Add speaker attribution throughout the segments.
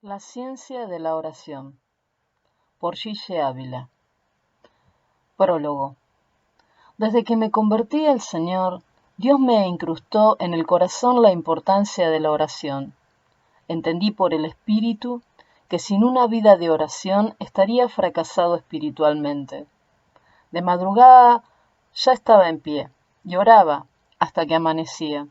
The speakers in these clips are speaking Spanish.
Speaker 1: La ciencia de la oración, por Gille Ávila. Prólogo. Desde que me convertí al Señor, Dios me incrustó en el corazón la importancia de la oración. Entendí por el Espíritu que sin una vida de oración estaría fracasado espiritualmente. De madrugada ya estaba en pie y oraba hasta que amanecía.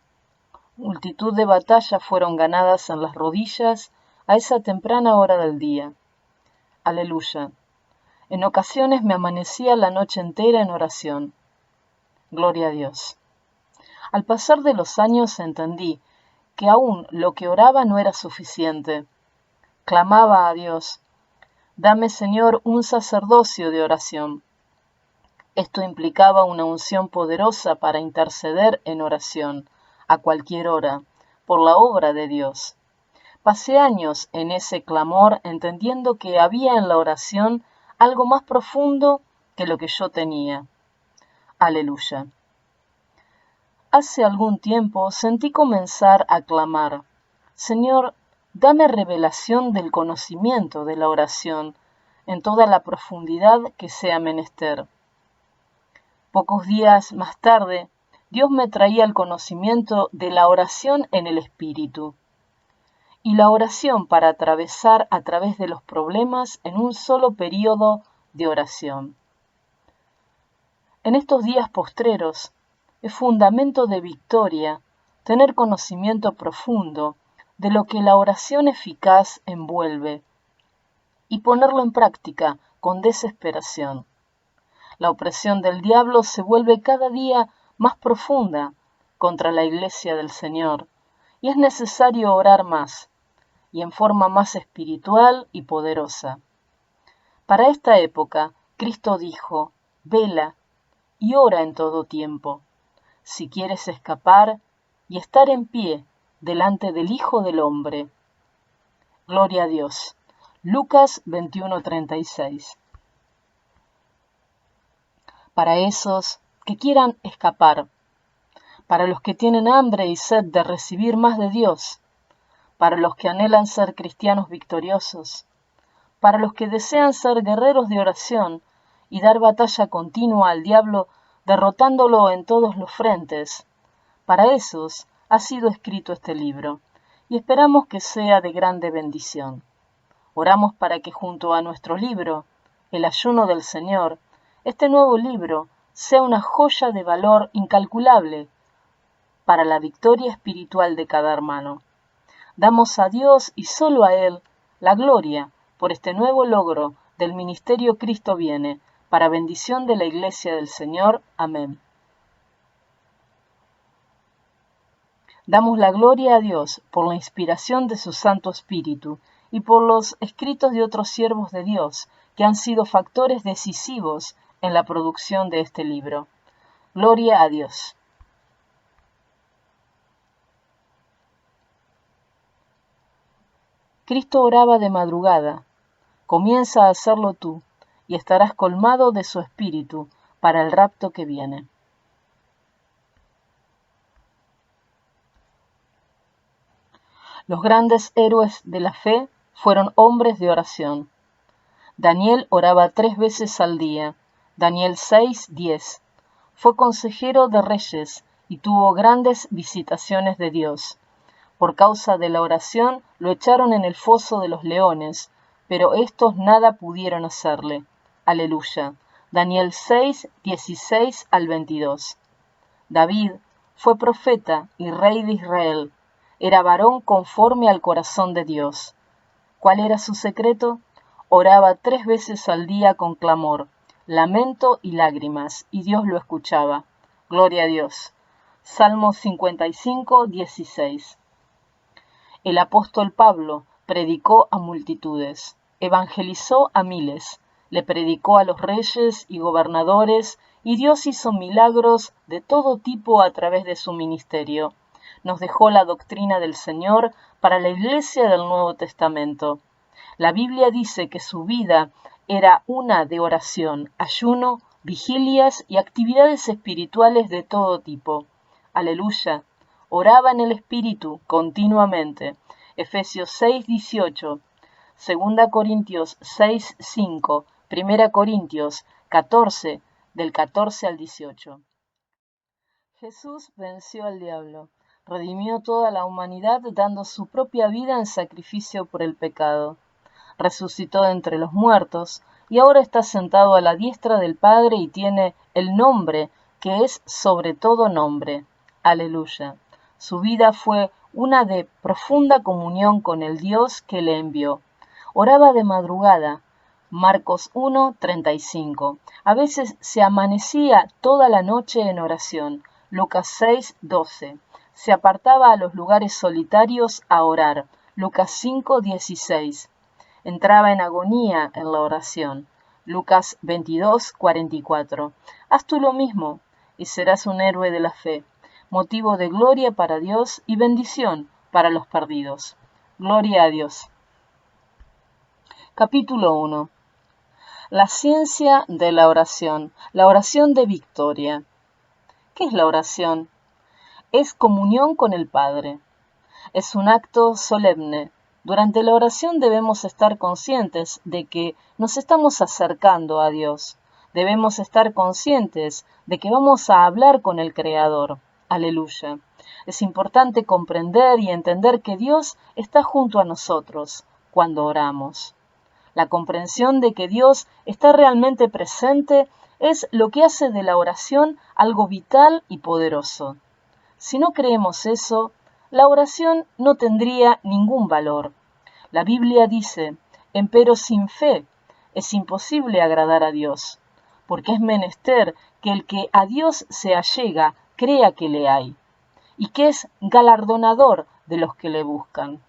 Speaker 1: Multitud de batallas fueron ganadas en las rodillas a esa temprana hora del día. Aleluya. En ocasiones me amanecía la noche entera en oración. Gloria a Dios. Al pasar de los años entendí que aún lo que oraba no era suficiente. Clamaba a Dios: dame, Señor, un sacerdocio de oración. Esto implicaba una unción poderosa para interceder en oración, a cualquier hora, por la obra de Dios. Pasé años en ese clamor entendiendo que había en la oración algo más profundo que lo que yo tenía. Aleluya. Hace algún tiempo sentí comenzar a clamar: Señor, dame revelación del conocimiento de la oración en toda la profundidad que sea menester. Pocos días más tarde, Dios me traía el conocimiento de la oración en el Espíritu y la oración para atravesar a través de los problemas en un solo período de oración. En estos días postreros, es fundamento de victoria tener conocimiento profundo de lo que la oración eficaz envuelve y ponerlo en práctica con desesperación. La opresión del diablo se vuelve cada día más profunda contra la Iglesia del Señor y es necesario orar más y en forma más espiritual y poderosa. Para esta época, Cristo dijo: vela y ora en todo tiempo, si quieres escapar y estar en pie delante del Hijo del Hombre. Gloria a Dios. Lucas 21:36. Para esos que quieran escapar, para los que tienen hambre y sed de recibir más de Dios, para los que anhelan ser cristianos victoriosos, para los que desean ser guerreros de oración y dar batalla continua al diablo derrotándolo en todos los frentes. Para esos ha sido escrito este libro, y esperamos que sea de grande bendición. Oramos para que junto a nuestro libro, El ayuno del Señor, este nuevo libro sea una joya de valor incalculable para la victoria espiritual de cada hermano. Damos a Dios y solo a Él la gloria por este nuevo logro del ministerio Cristo viene, para bendición de la Iglesia del Señor. Amén. Damos la gloria a Dios por la inspiración de su Santo Espíritu y por los escritos de otros siervos de Dios que han sido factores decisivos en la producción de este libro. Gloria a Dios. Cristo oraba de madrugada. Comienza a hacerlo tú, y estarás colmado de su espíritu para el rapto que viene. Los grandes héroes de la fe fueron hombres de oración. Daniel oraba 3 veces al día. Daniel 6:10. Fue consejero de reyes y tuvo grandes visitaciones de Dios. Por causa de la oración lo echaron en el foso de los leones, pero estos nada pudieron hacerle. Aleluya. Daniel 6:16 al 22. David fue profeta y rey de Israel. Era varón conforme al corazón de Dios. ¿Cuál era su secreto? Oraba 3 veces al día con clamor, lamento y lágrimas, y Dios lo escuchaba. Gloria a Dios. Salmo 55:16. El apóstol Pablo predicó a multitudes, evangelizó a miles, le predicó a los reyes y gobernadores, y Dios hizo milagros de todo tipo a través de su ministerio. Nos dejó la doctrina del Señor para la Iglesia del Nuevo Testamento. La Biblia dice que su vida era una de oración, ayuno, vigilias y actividades espirituales de todo tipo. Aleluya. Oraba en el Espíritu continuamente. Efesios 6:18. 2 Corintios 6, 5, 1 Corintios 14, del 14 al 18. Jesús venció al diablo, redimió toda la humanidad dando su propia vida en sacrificio por el pecado. Resucitó de entre los muertos y ahora está sentado a la diestra del Padre y tiene el nombre que es sobre todo nombre. Aleluya. Su vida fue una de profunda comunión con el Dios que le envió. Oraba de madrugada. Marcos 1:35. A veces se amanecía toda la noche en oración. Lucas 6:12. Se apartaba a los lugares solitarios a orar. Lucas 5:16. Entraba en agonía en la oración. Lucas 22:44. Haz tú lo mismo y serás un héroe de la fe, motivo de gloria para Dios y bendición para los perdidos. Gloria a Dios. Capítulo 1. La ciencia de la oración de victoria. ¿Qué es la oración? Es comunión con el Padre. Es un acto solemne. Durante la oración debemos estar conscientes de que nos estamos acercando a Dios. Debemos estar conscientes de que vamos a hablar con el Creador. Aleluya. Es importante comprender y entender que Dios está junto a nosotros cuando oramos. La comprensión de que Dios está realmente presente es lo que hace de la oración algo vital y poderoso. Si no creemos eso, la oración no tendría ningún valor. La Biblia dice, empero sin fe es imposible agradar a Dios, porque es menester que el que a Dios se allega crea que le hay, y que es galardonador de los que le buscan.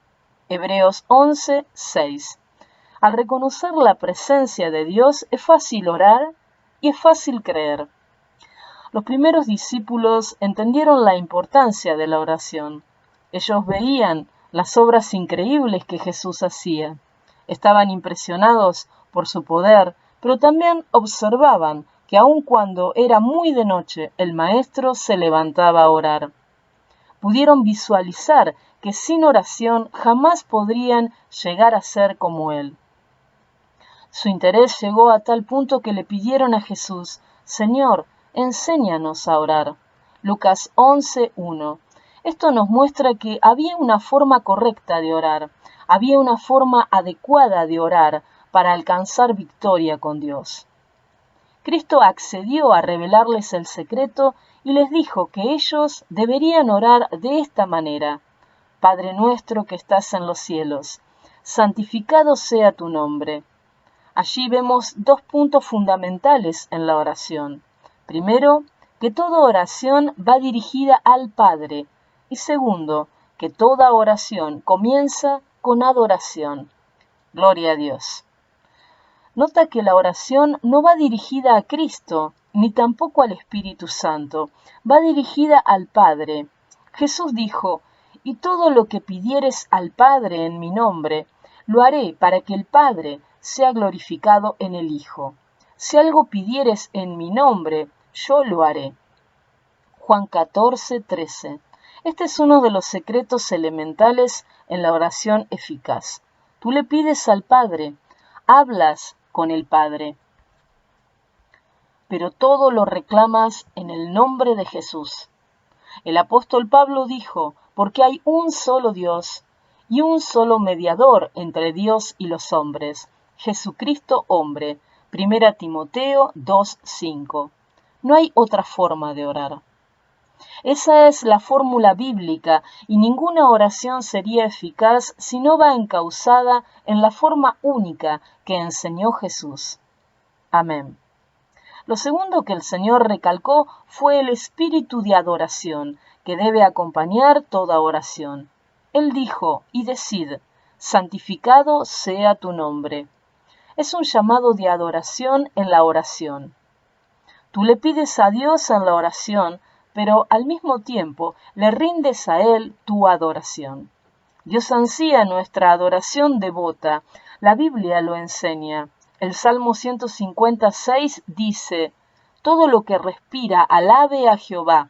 Speaker 1: Hebreos 11:6. Al reconocer la presencia de Dios es fácil orar y es fácil creer. Los primeros discípulos entendieron la importancia de la oración. Ellos veían las obras increíbles que Jesús hacía. Estaban impresionados por su poder, pero también observaban que aun cuando era muy de noche, el Maestro se levantaba a orar. Pudieron visualizar que sin oración jamás podrían llegar a ser como Él. Su interés llegó a tal punto que le pidieron a Jesús, Señor, enséñanos a orar. Lucas 11:1. Esto nos muestra que había una forma correcta de orar, había una forma adecuada de orar para alcanzar victoria con Dios. Cristo accedió a revelarles el secreto y les dijo que ellos deberían orar de esta manera. Padre nuestro que estás en los cielos, santificado sea tu nombre. Allí vemos dos puntos fundamentales en la oración. Primero, que toda oración va dirigida al Padre. Y segundo, que toda oración comienza con adoración. Gloria a Dios. Nota que la oración no va dirigida a Cristo, ni tampoco al Espíritu Santo, va dirigida al Padre. Jesús dijo, y todo lo que pidieres al Padre en mi nombre, lo haré para que el Padre sea glorificado en el Hijo. Si algo pidieres en mi nombre, yo lo haré. Juan 14:13. Este es uno de los secretos elementales en la oración eficaz. Tú le pides al Padre, hablas con el Padre, pero todo lo reclamas en el nombre de Jesús. El apóstol Pablo dijo, porque hay un solo Dios y un solo mediador entre Dios y los hombres, Jesucristo hombre. 1 Timoteo 2:5. No hay otra forma de orar. Esa es la fórmula bíblica y ninguna oración sería eficaz si no va encauzada en la forma única que enseñó Jesús. Amén. Lo segundo que el Señor recalcó fue el espíritu de adoración que debe acompañar toda oración. Él dijo, y decid, santificado sea tu nombre. Es un llamado de adoración en la oración. Tú le pides a Dios en la oración, pero al mismo tiempo le rindes a Él tu adoración. Dios ansía nuestra adoración devota. La Biblia lo enseña. El Salmo 156 dice, todo lo que respira alabe a Jehová.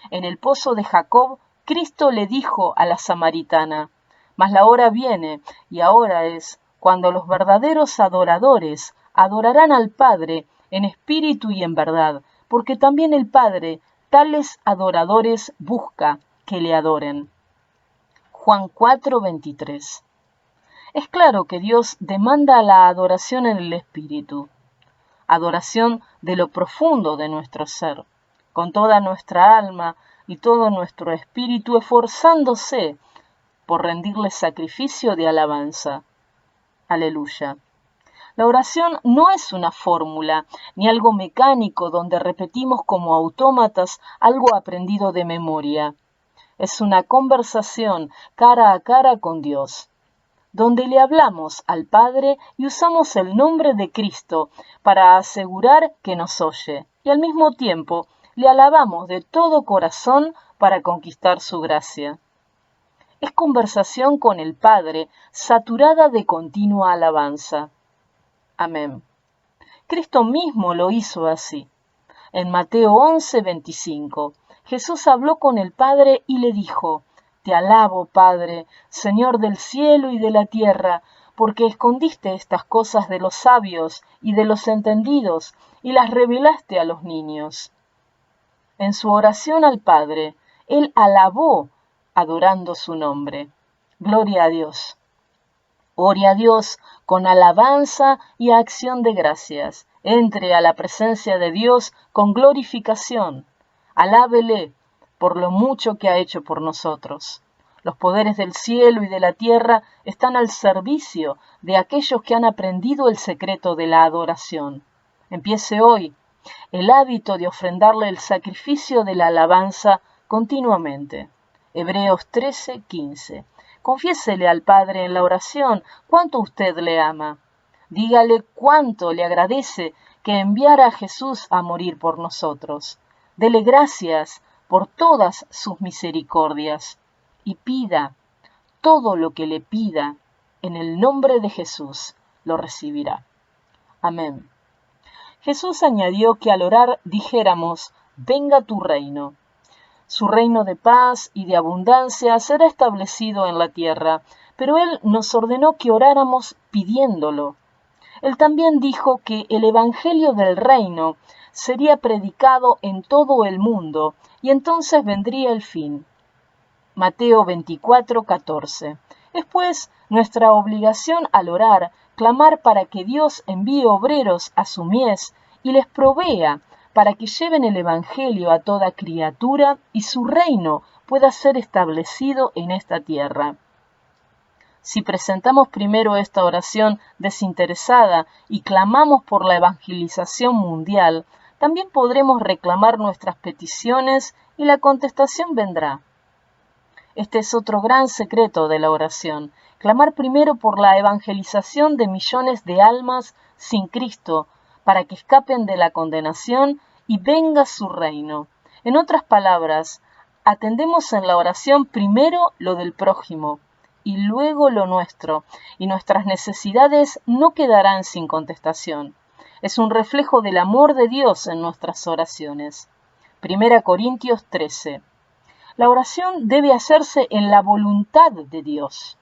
Speaker 1: En el pozo de Jacob, Cristo le dijo a la samaritana, mas la hora viene, y ahora es, cuando los verdaderos adoradores adorarán al Padre en espíritu y en verdad, porque también el Padre tales adoradores busca que le adoren. Juan 4:23. Es claro que Dios demanda la adoración en el espíritu, adoración de lo profundo de nuestro ser, con toda nuestra alma y todo nuestro espíritu, esforzándose por rendirle sacrificio de alabanza. Aleluya. La oración no es una fórmula ni algo mecánico donde repetimos como autómatas algo aprendido de memoria. Es una conversación cara a cara con Dios, donde le hablamos al Padre y usamos el nombre de Cristo para asegurar que nos oye, y al mismo tiempo le alabamos de todo corazón para conquistar su gracia. Es conversación con el Padre, saturada de continua alabanza. Amén. Cristo mismo lo hizo así. En Mateo 11:25, Jesús habló con el Padre y le dijo: Te alabo, Padre, Señor del cielo y de la tierra, porque escondiste estas cosas de los sabios y de los entendidos y las revelaste a los niños. En su oración al Padre, él alabó adorando su nombre. Gloria a Dios. Ore a Dios con alabanza y acción de gracias. Entre a la presencia de Dios con glorificación. Alábele por lo mucho que ha hecho por nosotros. Los poderes del cielo y de la tierra están al servicio de aquellos que han aprendido el secreto de la adoración. Empiece hoy el hábito de ofrendarle el sacrificio de la alabanza continuamente. Hebreos 13:15. Confiésele al Padre en la oración cuánto usted le ama. Dígale cuánto le agradece que enviara a Jesús a morir por nosotros. Dele gracias por todas sus misericordias y pida todo lo que le pida en el nombre de Jesús, lo recibirá. Amén. Jesús añadió que al orar dijéramos: venga tu reino. Su reino de paz y de abundancia será establecido en la tierra, pero Él nos ordenó que oráramos pidiéndolo. Él también dijo que el evangelio del reino sería predicado en todo el mundo y entonces vendría el fin. Mateo 24:14. Es pues nuestra obligación al orar, clamar para que Dios envíe obreros a su mies y les provea para que lleven el evangelio a toda criatura y su reino pueda ser establecido en esta tierra. Si presentamos primero esta oración desinteresada y clamamos por la evangelización mundial, también podremos reclamar nuestras peticiones y la contestación vendrá. Este es otro gran secreto de la oración, clamar primero por la evangelización de millones de almas sin Cristo, para que escapen de la condenación y venga su reino. En otras palabras, atendemos en la oración primero lo del prójimo y luego lo nuestro, y nuestras necesidades no quedarán sin contestación. Es un reflejo del amor de Dios en nuestras oraciones. 1 Corintios 13. La oración debe hacerse en la voluntad de Dios.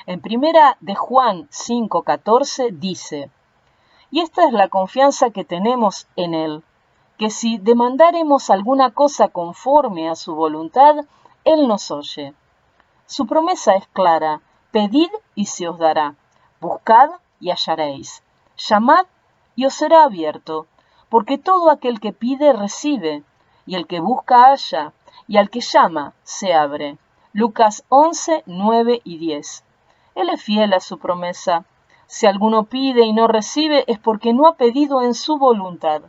Speaker 1: En 1 de Juan 5:14 dice: Y esta es la confianza que tenemos en Él, que si demandáremos alguna cosa conforme a su voluntad, Él nos oye. Su promesa es clara: pedid y se os dará, buscad y hallaréis, llamad y os será abierto, porque todo aquel que pide recibe, y el que busca halla, y al que llama se abre. Lucas 11:9 y 10. Él es fiel a su promesa. Si alguno pide y no recibe, es porque no ha pedido en su voluntad.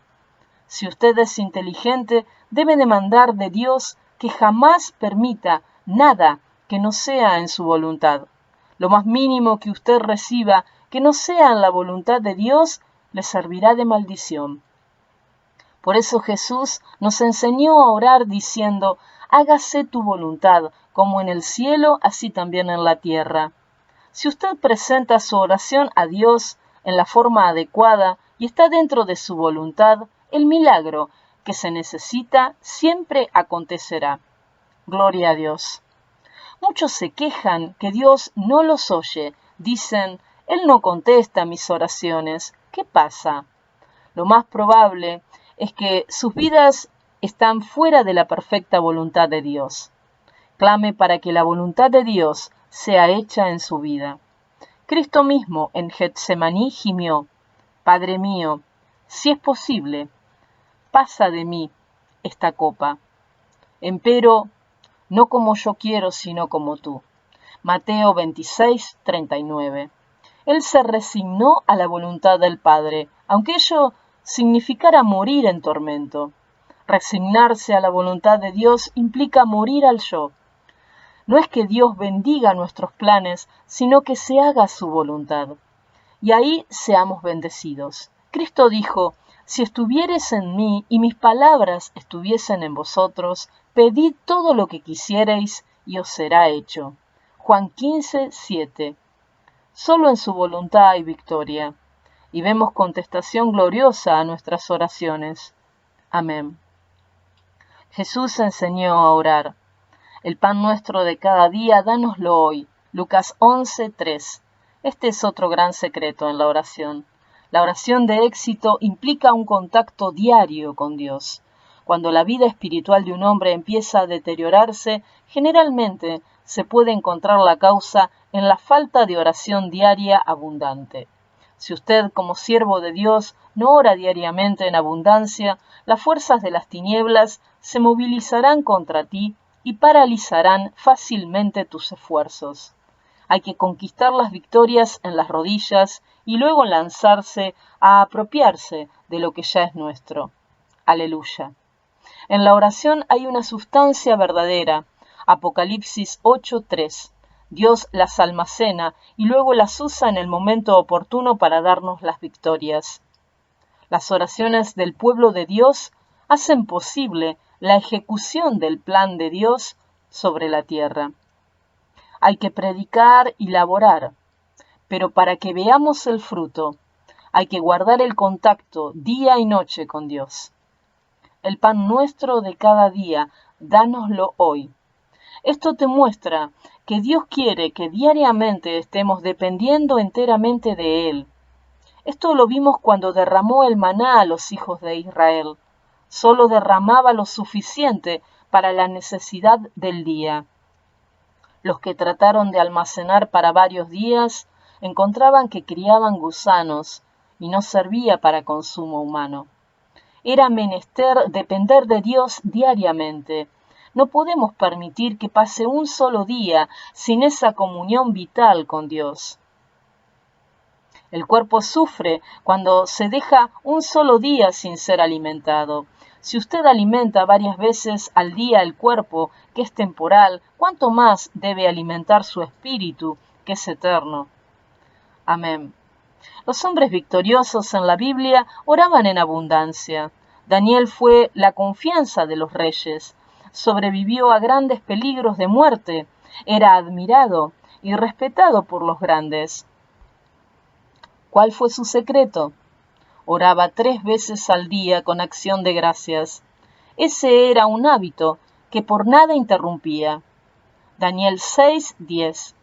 Speaker 1: Si usted es inteligente, debe demandar de Dios que jamás permita nada que no sea en su voluntad. Lo más mínimo que usted reciba que no sea en la voluntad de Dios, le servirá de maldición. Por eso Jesús nos enseñó a orar diciendo: hágase tu voluntad, como en el cielo, así también en la tierra. Si usted presenta su oración a Dios en la forma adecuada y está dentro de su voluntad, el milagro que se necesita siempre acontecerá. Gloria a Dios. Muchos se quejan que Dios no los oye. Dicen: Él no contesta mis oraciones. ¿Qué pasa? Lo más probable es que sus vidas están fuera de la perfecta voluntad de Dios. Clame para que la voluntad de Dios sea hecha en su vida. Cristo mismo en Getsemaní gimió: Padre mío, si es posible, pasa de mí esta copa. Empero, no como yo quiero, sino como tú. Mateo 26:39. Él se resignó a la voluntad del Padre, aunque ello significara morir en tormento. Resignarse a la voluntad de Dios implica morir al yo. No es que Dios bendiga nuestros planes, sino que se haga su voluntad. Y ahí seamos bendecidos. Cristo dijo: si estuviereis en mí y mis palabras estuviesen en vosotros, pedid todo lo que quisiereis y os será hecho. Juan 15:7. Solo en su voluntad hay victoria, y vemos contestación gloriosa a nuestras oraciones. Amén. Jesús enseñó a orar. El pan nuestro de cada día, dánoslo hoy. Lucas 11:3. Este es otro gran secreto en la oración. La oración de éxito implica un contacto diario con Dios. Cuando la vida espiritual de un hombre empieza a deteriorarse, generalmente se puede encontrar la causa en la falta de oración diaria abundante. Si usted, como siervo de Dios, no ora diariamente en abundancia, las fuerzas de las tinieblas se movilizarán contra ti y paralizarán fácilmente tus esfuerzos. Hay que conquistar las victorias en las rodillas y luego lanzarse a apropiarse de lo que ya es nuestro. Aleluya. En la oración hay una sustancia verdadera. Apocalipsis 8:3. Dios las almacena y luego las usa en el momento oportuno para darnos las victorias. Las oraciones del pueblo de Dios hacen posible la ejecución del plan de Dios sobre la tierra. Hay que predicar y laborar, pero para que veamos el fruto, hay que guardar el contacto día y noche con Dios. El pan nuestro de cada día, dánoslo hoy. Esto te muestra que Dios quiere que diariamente estemos dependiendo enteramente de Él. Esto lo vimos cuando derramó el maná a los hijos de Israel. Solo derramaba lo suficiente para la necesidad del día. Los que trataron de almacenar para varios días encontraban que criaban gusanos y no servía para consumo humano. Era menester depender de Dios diariamente. No podemos permitir que pase un solo día sin esa comunión vital con Dios. El cuerpo sufre cuando se deja un solo día sin ser alimentado. Si usted alimenta varias veces al día el cuerpo, que es temporal, ¿cuánto más debe alimentar su espíritu, que es eterno? Amén. Los hombres victoriosos en la Biblia oraban en abundancia. Daniel fue la confianza de los reyes. Sobrevivió a grandes peligros de muerte. Era admirado y respetado por los grandes. ¿Cuál fue su secreto? Oraba 3 veces al día con acción de gracias. Ese era un hábito que por nada interrumpía. Daniel 6:10.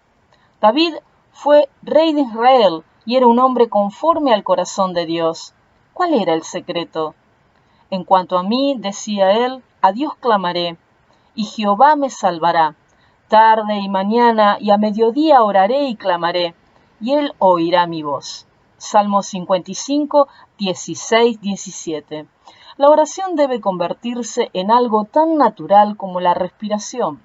Speaker 1: David fue rey de Israel y era un hombre conforme al corazón de Dios. ¿Cuál era el secreto? En cuanto a mí, decía él, a Dios clamaré, y Jehová me salvará. Tarde y mañana y a mediodía oraré y clamaré, y él oirá mi voz. Salmo 55, 16, 17. La oración debe convertirse en algo tan natural como la respiración.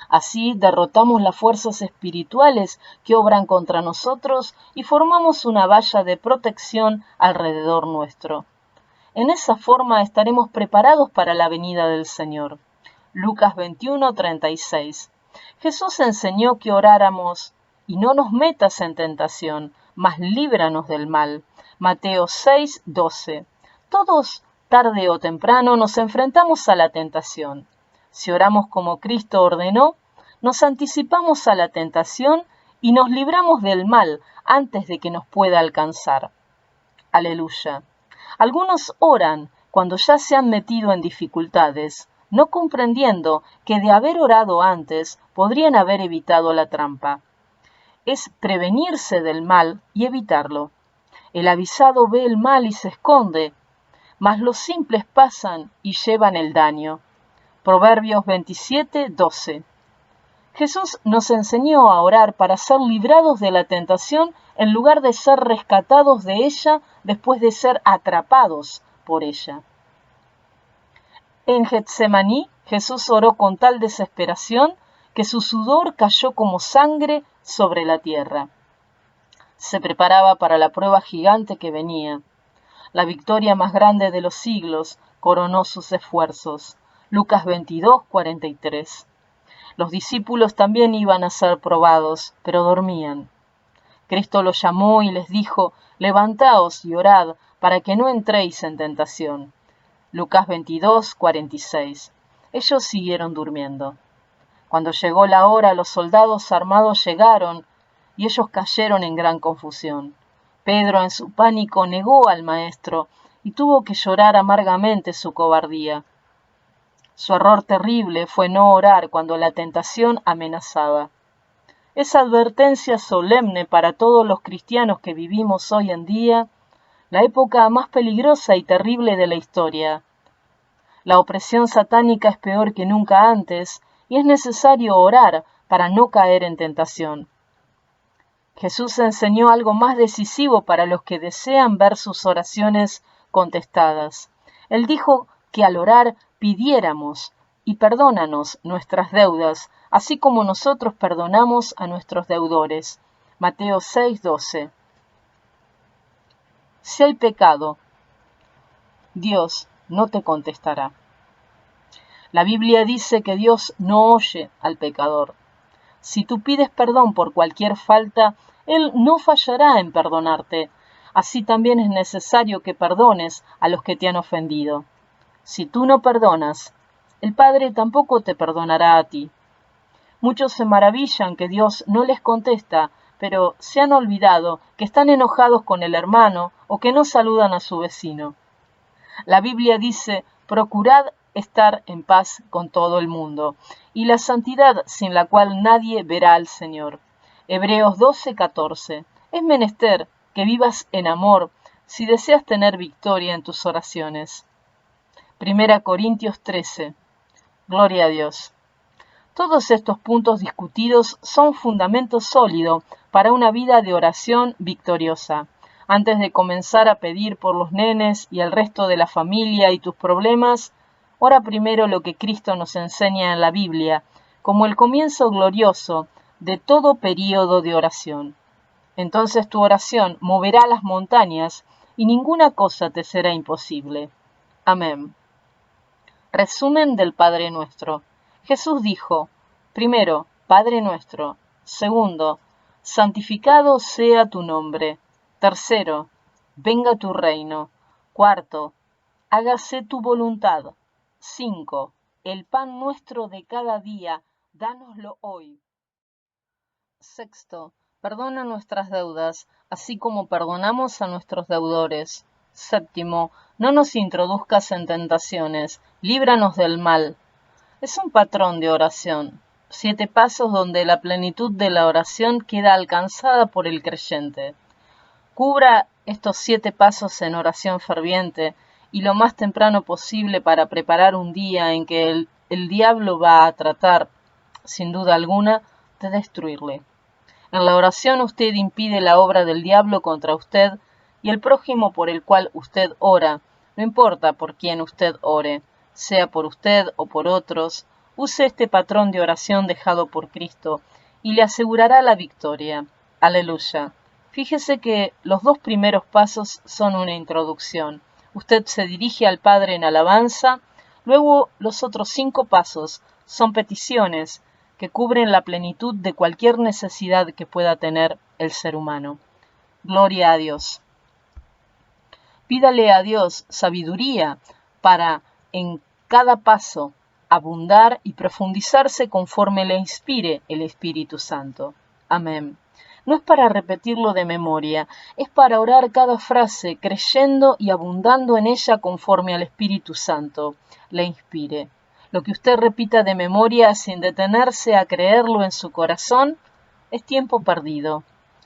Speaker 1: Así derrotamos las fuerzas espirituales que obran contra nosotros y formamos una valla de protección alrededor nuestro. En esa forma estaremos preparados para la venida del Señor. Lucas 21:36. Jesús enseñó que oráramos: y no nos metas en tentación, mas líbranos del mal. Mateo 6:12. Todos, tarde o temprano, nos enfrentamos a la tentación. Si oramos como Cristo ordenó, nos anticipamos a la tentación y nos libramos del mal antes de que nos pueda alcanzar. Aleluya. Algunos oran cuando ya se han metido en dificultades, no comprendiendo que de haber orado antes podrían haber evitado la trampa. es prevenirse del mal y evitarlo. El avisado ve el mal y se esconde, mas los simples pasan y llevan el daño. Proverbios 27:12. Jesús nos enseñó a orar para ser librados de la tentación en lugar de ser rescatados de ella después de ser atrapados por ella. En Getsemaní, Jesús oró con tal desesperación que su sudor cayó como sangre sobre la tierra. Se preparaba para la prueba gigante que venía. La victoria más grande de los siglos coronó sus esfuerzos. Lucas 22:43. Los discípulos también iban a ser probados, pero dormían. Cristo los llamó y les dijo: levantaos y orad para que no entréis en tentación. Lucas 22:46. Ellos siguieron durmiendo. Cuando llegó la hora, los soldados armados llegaron y ellos cayeron en gran confusión. Pedro, en su pánico, negó al maestro y tuvo que llorar amargamente su cobardía. Su error terrible fue no orar cuando la tentación amenazaba. Es advertencia solemne para todos los cristianos que vivimos hoy en día, la época más peligrosa y terrible de la historia. La opresión satánica es peor que nunca antes y es necesario orar para no caer en tentación. Jesús enseñó algo más decisivo para los que desean ver sus oraciones contestadas. Él dijo que al orar pidiéramos: y perdónanos nuestras deudas, así como nosotros perdonamos a nuestros deudores. Mateo 6:12. Si hay pecado, Dios no te contestará. La Biblia dice que Dios no oye al pecador. Si tú pides perdón por cualquier falta, Él no fallará en perdonarte. Así también es necesario que perdones a los que te han ofendido. Si tú no perdonas, el Padre tampoco te perdonará a ti. Muchos se maravillan que Dios no les contesta, pero se han olvidado que están enojados con el hermano o que no saludan a su vecino. La Biblia dice: procurad estar en paz con todo el mundo, y la santidad sin la cual nadie verá al Señor. Hebreos 12:14. Es menester que vivas en amor si deseas tener victoria en tus oraciones. 1 Corintios 13. Gloria a Dios. Todos estos puntos discutidos son fundamento sólido para una vida de oración victoriosa. Antes de comenzar a pedir por los nenes y el resto de la familia y tus problemas, ora primero lo que Cristo nos enseña en la Biblia, como el comienzo glorioso de todo período de oración. Entonces tu oración moverá las montañas y ninguna cosa te será imposible. Amén. Resumen del Padre Nuestro. Jesús dijo: primero, Padre Nuestro. Segundo, santificado sea tu nombre. Tercero, venga tu reino. Cuarto, hágase tu voluntad. 5. El pan nuestro de cada día, dánoslo hoy. Sexto, perdona nuestras deudas, así como perdonamos a nuestros deudores. Séptimo, no nos introduzcas en tentaciones, líbranos del mal. Es un patrón de oración. 7 pasos donde la plenitud de la oración queda alcanzada por el creyente. Cubra estos 7 pasos en oración ferviente y lo más temprano posible para preparar un día en que el diablo va a tratar, sin duda alguna, de destruirle. En la oración usted impide la obra del diablo contra usted y el prójimo por el cual usted ora, no importa por quién usted ore, sea por usted o por otros, use este patrón de oración dejado por Cristo y le asegurará la victoria. Aleluya. Fíjese que los 2 primeros pasos son una introducción. Usted se dirige al Padre en alabanza, luego los otros 5 pasos son peticiones que cubren la plenitud de cualquier necesidad que pueda tener el ser humano. Gloria a Dios. Pídale a Dios sabiduría para en cada paso abundar y profundizarse conforme le inspire el Espíritu Santo. Amén. No es para repetirlo de memoria, es para orar cada frase creyendo y abundando en ella conforme al Espíritu Santo le inspire. Lo que usted repita de memoria sin detenerse a creerlo en su corazón, es tiempo perdido.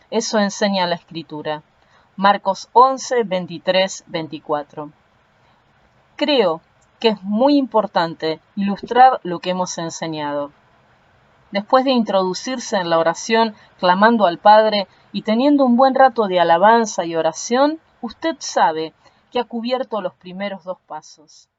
Speaker 1: Eso enseña la Escritura. Marcos 11, 23, 24. Creo que es muy importante ilustrar lo que hemos enseñado. Después de introducirse en la oración clamando al Padre y teniendo un buen rato de alabanza y oración, usted sabe que ha cubierto los primeros 2 pasos.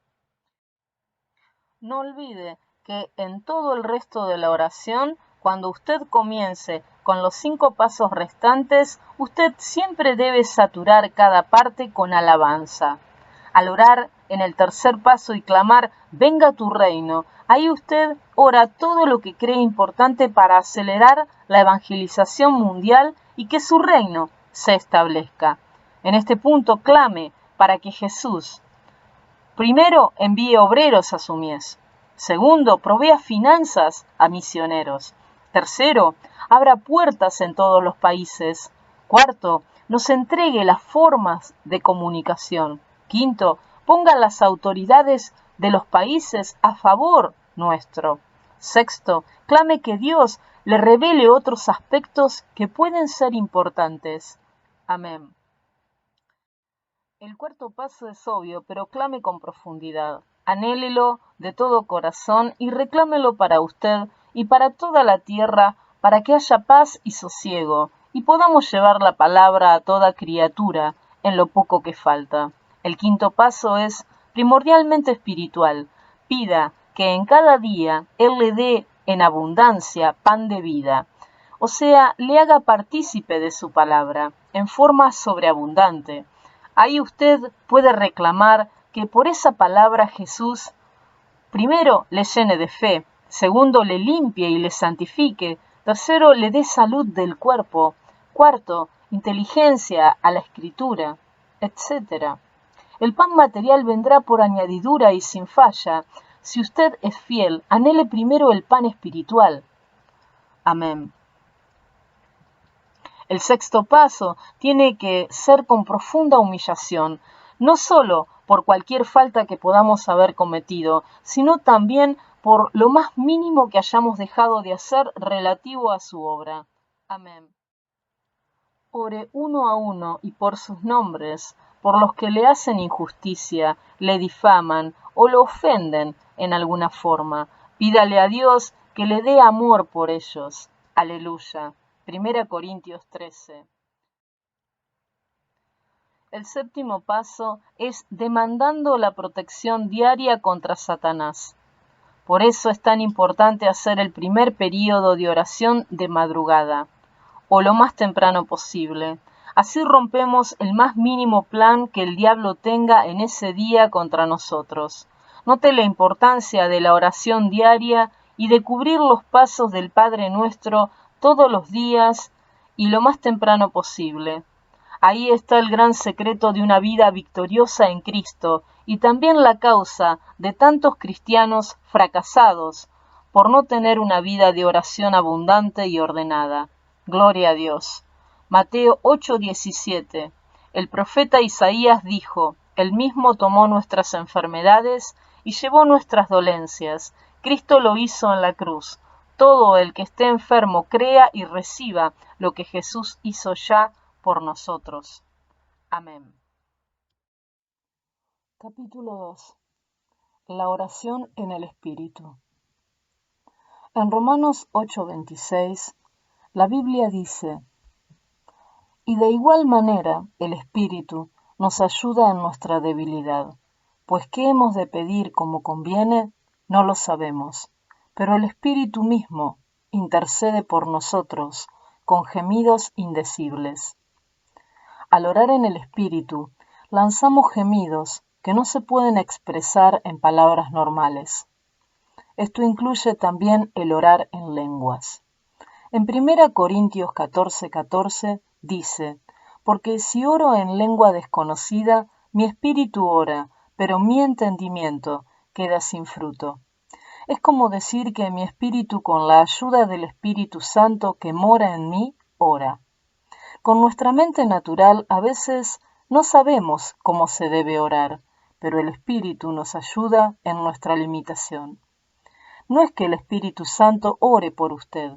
Speaker 1: No olvide que en todo el resto de la oración, cuando usted comience con los 5 pasos restantes, usted siempre debe saturar cada parte con alabanza. Al orar en el tercer paso y clamar, venga tu reino, ahí usted ora todo lo que cree importante para acelerar la evangelización mundial y que su reino se establezca. En este punto clame para que Jesús, primero, envíe obreros a su mies. Segundo, provea finanzas a misioneros. Tercero, abra puertas en todos los países. Cuarto, nos entregue las formas de comunicación. Quinto, ponga las autoridades de los países a favor nuestro. Sexto, clame que Dios le revele otros aspectos que pueden ser importantes. Amén. El cuarto paso es obvio, pero clame con profundidad. Anhélelo de todo corazón y reclámelo para usted y para toda la tierra, para que haya paz y sosiego, y podamos llevar la palabra a toda criatura en lo poco que falta. El quinto paso es primordialmente espiritual. Pida que en cada día Él le dé en abundancia pan de vida, o sea, le haga partícipe de su palabra, en forma sobreabundante. Ahí usted puede reclamar que por esa palabra Jesús, primero, le llene de fe, segundo, le limpie y le santifique, tercero, le dé salud del cuerpo, cuarto, inteligencia a la escritura, etc. El pan material vendrá por añadidura y sin falla. Si usted es fiel, anhele primero el pan espiritual. Amén. El sexto paso tiene que ser con profunda humillación, no solo por cualquier falta que podamos haber cometido, sino también por lo más mínimo que hayamos dejado de hacer relativo a su obra. Amén. Ore uno a uno y por sus nombres, por los que le hacen injusticia, le difaman o lo ofenden en alguna forma. Pídale a Dios que le dé amor por ellos. Aleluya. 1 Corintios 13. El séptimo paso es demandando la protección diaria contra Satanás. Por eso es tan importante hacer el primer período de oración de madrugada, o lo más temprano posible. Así rompemos el más mínimo plan que el diablo tenga en ese día contra nosotros. Note la importancia de la oración diaria y de cubrir los pasos del Padre Nuestro todos los días y lo más temprano posible. Ahí está el gran secreto de una vida victoriosa en Cristo y también la causa de tantos cristianos fracasados por no tener una vida de oración abundante y ordenada. Gloria a Dios. Mateo 8:17. El profeta Isaías dijo, Él mismo tomó nuestras enfermedades y llevó nuestras dolencias. Cristo lo hizo en la cruz. Todo el que esté enfermo crea y reciba lo que Jesús hizo ya por nosotros. Amén. Capítulo 2. La oración en el Espíritu. En Romanos 8:26, la Biblia dice, y de igual manera el Espíritu nos ayuda en nuestra debilidad, pues qué hemos de pedir como conviene, no lo sabemos, pero el Espíritu mismo intercede por nosotros con gemidos indecibles. Al orar en el Espíritu, lanzamos gemidos que no se pueden expresar en palabras normales. Esto incluye también el orar en lenguas. En 1 Corintios 14:14 dice, porque si oro en lengua desconocida, mi espíritu ora, pero mi entendimiento queda sin fruto. Es como decir que mi espíritu, con la ayuda del Espíritu Santo que mora en mí, ora. Con nuestra mente natural a veces no sabemos cómo se debe orar, pero el Espíritu nos ayuda en nuestra limitación. No es que el Espíritu Santo ore por usted,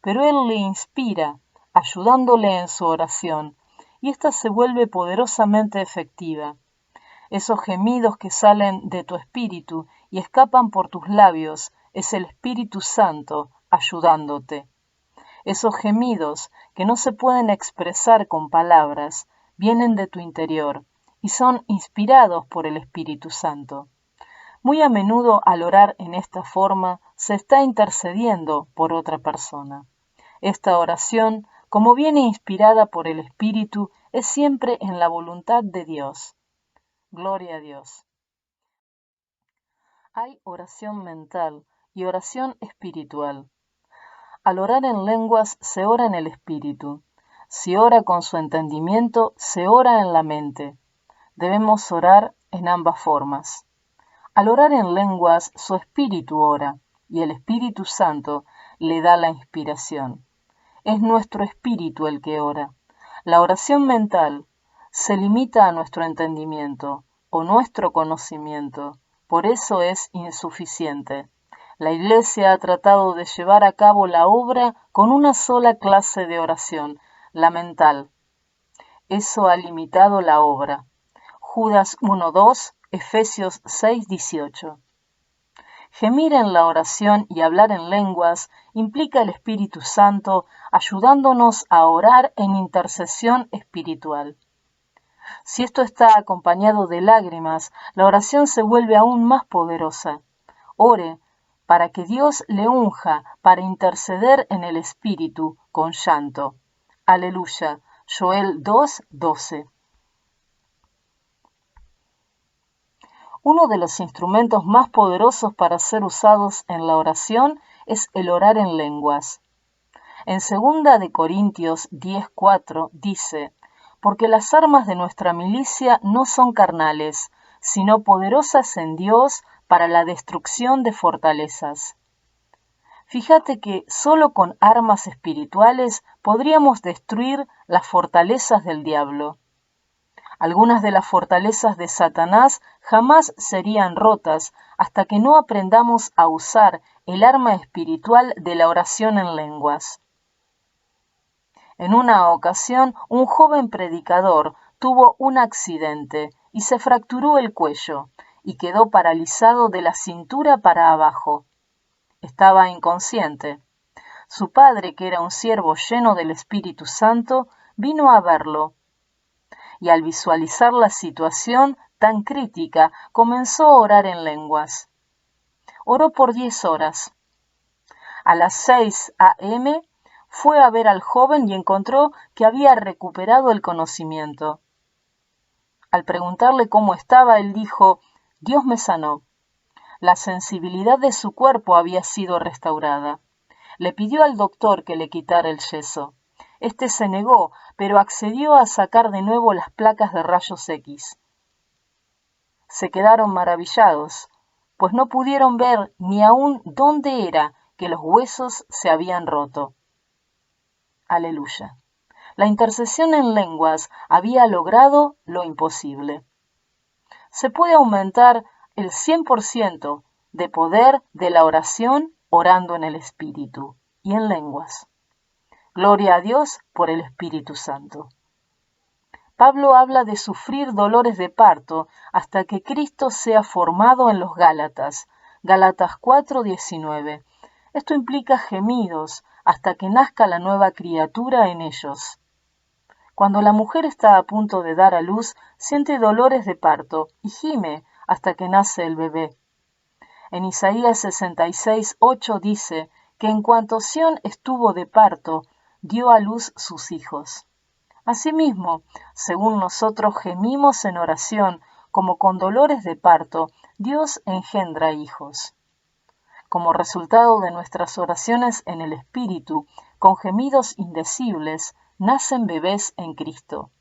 Speaker 1: pero Él le inspira, ayudándole en su oración, y ésta se vuelve poderosamente efectiva. Esos gemidos que salen de tu espíritu y escapan por tus labios, es el Espíritu Santo ayudándote. Esos gemidos que no se pueden expresar con palabras, vienen de tu interior y son inspirados por el Espíritu Santo. Muy a menudo al orar en esta forma se está intercediendo por otra persona. Esta oración, como viene inspirada por el Espíritu, es siempre en la voluntad de Dios. Gloria a Dios. Hay oración mental y oración espiritual. Al orar en lenguas se ora en el espíritu. Si ora con su entendimiento, se ora en la mente. Debemos orar en ambas formas. Al orar en lenguas, su espíritu ora, y el Espíritu Santo le da la inspiración. Es nuestro espíritu el que ora. La oración mental se limita a nuestro entendimiento o nuestro conocimiento. Por eso es insuficiente. La Iglesia ha tratado de llevar a cabo la obra con una sola clase de oración, la mental. Eso ha limitado la obra. Judas 1:2, Efesios 6:18. Gemir en la oración y hablar en lenguas implica el Espíritu Santo ayudándonos a orar en intercesión espiritual. Si esto está acompañado de lágrimas, la oración se vuelve aún más poderosa. Ore para que Dios le unja para interceder en el Espíritu con llanto. Aleluya. Joel 2:12. Uno de los instrumentos más poderosos para ser usados en la oración es el orar en lenguas. En 2 de Corintios 10:4 dice: porque las armas de nuestra milicia no son carnales, sino poderosas en Dios para la destrucción de fortalezas. Fíjate que solo con armas espirituales podríamos destruir las fortalezas del diablo. Algunas de las fortalezas de Satanás jamás serían rotas hasta que no aprendamos a usar el arma espiritual de la oración en lenguas. En una ocasión, un joven predicador tuvo un accidente y se fracturó el cuello y quedó paralizado de la cintura para abajo. Estaba inconsciente. Su padre, que era un siervo lleno del Espíritu Santo, vino a verlo y al visualizar la situación tan crítica, comenzó a orar en lenguas. Oró por 10 horas. A las 6 a.m., fue a ver al joven y encontró que había recuperado el conocimiento. Al preguntarle cómo estaba, él dijo: Dios me sanó. La sensibilidad de su cuerpo había sido restaurada. Le pidió al doctor que le quitara el yeso. Este se negó, pero accedió a sacar de nuevo las placas de rayos X. Se quedaron maravillados, pues no pudieron ver ni aún dónde era que los huesos se habían roto. Aleluya. La intercesión en lenguas había logrado lo imposible. Se puede aumentar el 100% de poder de la oración orando en el Espíritu y en lenguas. Gloria a Dios por el Espíritu Santo. Pablo habla de sufrir dolores de parto hasta que Cristo sea formado en los Gálatas. Gálatas 4:19. Esto implica gemidos hasta que nazca la nueva criatura en ellos. Cuando la mujer está a punto de dar a luz, siente dolores de parto y gime hasta que nace el bebé. En Isaías 66:8 dice que en cuanto Sión estuvo de parto, dio a luz sus hijos. Asimismo, según nosotros gemimos en oración, como con dolores de parto, Dios engendra hijos. Como resultado de nuestras oraciones en el Espíritu, con gemidos indecibles, nacen bebés en Cristo.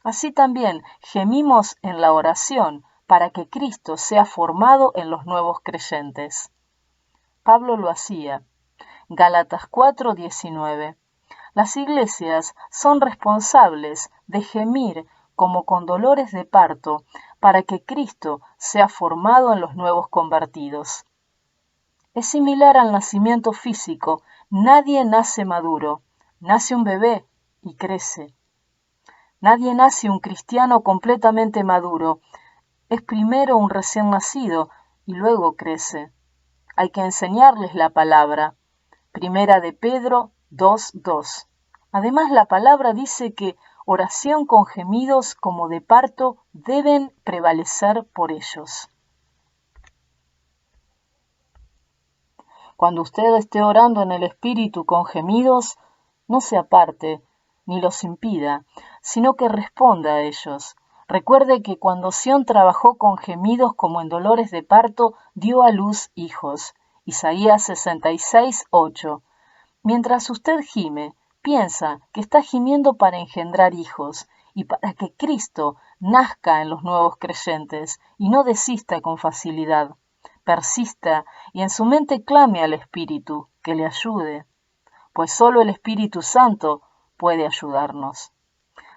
Speaker 1: Así también gemimos en la oración para que Cristo sea formado en los nuevos creyentes. Pablo lo hacía. Gálatas 4:19. Las iglesias son responsables de gemir como con dolores de parto para que Cristo sea formado en los nuevos convertidos. Es similar al nacimiento físico, nadie nace maduro, nace un bebé y crece. Nadie nace un cristiano completamente maduro, es primero un recién nacido y luego crece. Hay que enseñarles la palabra. Primera de Pedro 2:2. Además, la palabra dice que oración con gemidos como de parto deben prevalecer por ellos. Cuando usted esté orando en el Espíritu con gemidos, no se aparte ni los impida, sino que responda a ellos. Recuerde que cuando Sión trabajó con gemidos como en dolores de parto, dio a luz hijos. Isaías 66:8. Mientras usted gime, piensa que está gimiendo para engendrar hijos y para que Cristo nazca en los nuevos creyentes y no desista con facilidad. Persista y en su mente clame al Espíritu que le ayude, pues solo el Espíritu Santo puede ayudarnos.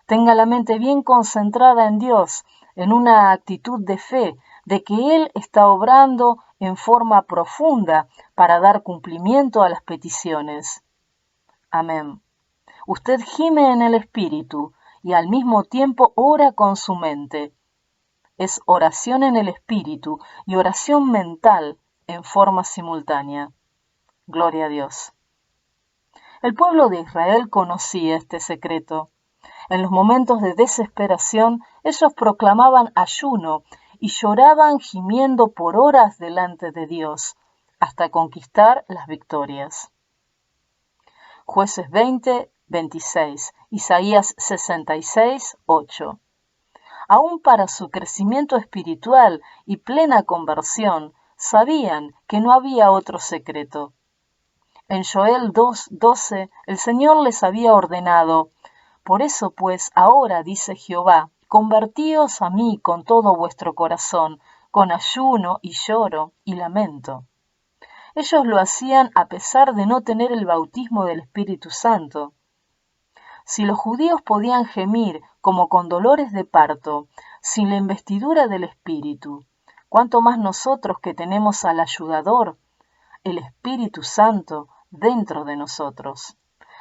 Speaker 1: Tenga la mente bien concentrada en Dios, en una actitud de fe, de que Él está obrando en forma profunda para dar cumplimiento a las peticiones. Amén. Usted gime en el Espíritu y al mismo tiempo ora con su mente. Es oración en el Espíritu y oración mental en forma simultánea. Gloria a Dios. El pueblo de Israel conocía este secreto. En los momentos de desesperación, ellos proclamaban ayuno y lloraban gimiendo por horas delante de Dios, hasta conquistar las victorias. Jueces 20:26, Isaías 66:8. Aún para su crecimiento espiritual y plena conversión, sabían que no había otro secreto. En Joel 2:12, el Señor les había ordenado: por eso pues ahora, dice Jehová, convertíos a mí con todo vuestro corazón, con ayuno y lloro y lamento. Ellos lo hacían a pesar de no tener el bautismo del Espíritu Santo. Si los judíos podían gemir como con dolores de parto, sin la investidura del Espíritu, ¿cuánto más nosotros que tenemos al ayudador, el Espíritu Santo, dentro de nosotros?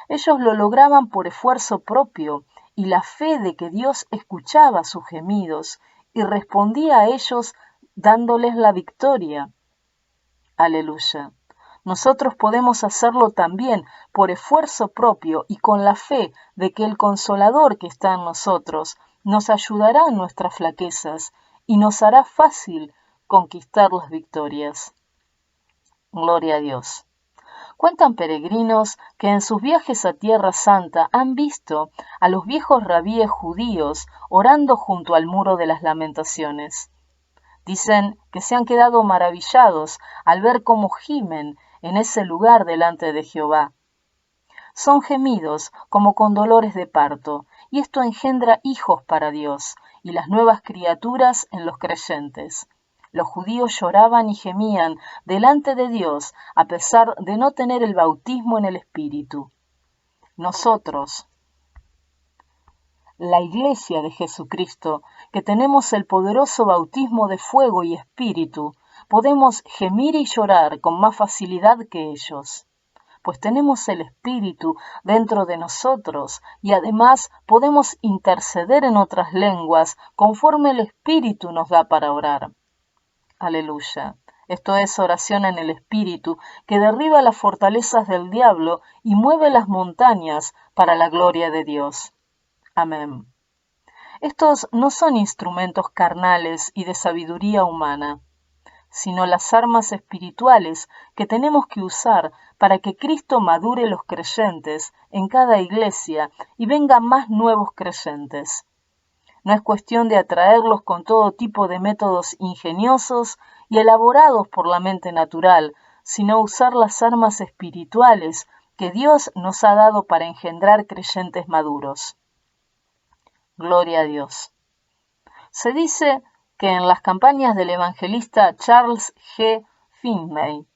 Speaker 1: Ellos lo lograban por esfuerzo propio y la fe de que Dios escuchaba sus gemidos y respondía a ellos dándoles la victoria. Aleluya. Nosotros podemos hacerlo también por esfuerzo propio y con la fe de que el Consolador que está en nosotros nos ayudará en nuestras flaquezas y nos hará fácil conquistar las victorias. Gloria a Dios. Cuentan peregrinos que en sus viajes a Tierra Santa han visto a los viejos rabíes judíos orando junto al Muro de las Lamentaciones. Dicen que se han quedado maravillados al ver cómo gimen en ese lugar delante de Jehová. Son gemidos como con dolores de parto, y esto engendra hijos para Dios y las nuevas criaturas en los creyentes. Los judíos lloraban y gemían delante de Dios a pesar de no tener el bautismo en el Espíritu. Nosotros, la Iglesia de Jesucristo, que tenemos el poderoso bautismo de fuego y espíritu, podemos gemir y llorar con más facilidad que ellos, pues tenemos el Espíritu dentro de nosotros y además podemos interceder en otras lenguas conforme el Espíritu nos da para orar. Aleluya. Esto es oración en el Espíritu, que derriba las fortalezas del diablo y mueve las montañas para la gloria de Dios. Amén. Estos no son instrumentos carnales y de sabiduría humana, sino las armas espirituales que tenemos que usar para que Cristo madure los creyentes en cada iglesia y vengan más nuevos creyentes. No es cuestión de atraerlos con todo tipo de métodos ingeniosos y elaborados por la mente natural, sino usar las armas espirituales que Dios nos ha dado para engendrar creyentes maduros. Gloria a Dios. Se dice que en las campañas del evangelista Charles G. Finney,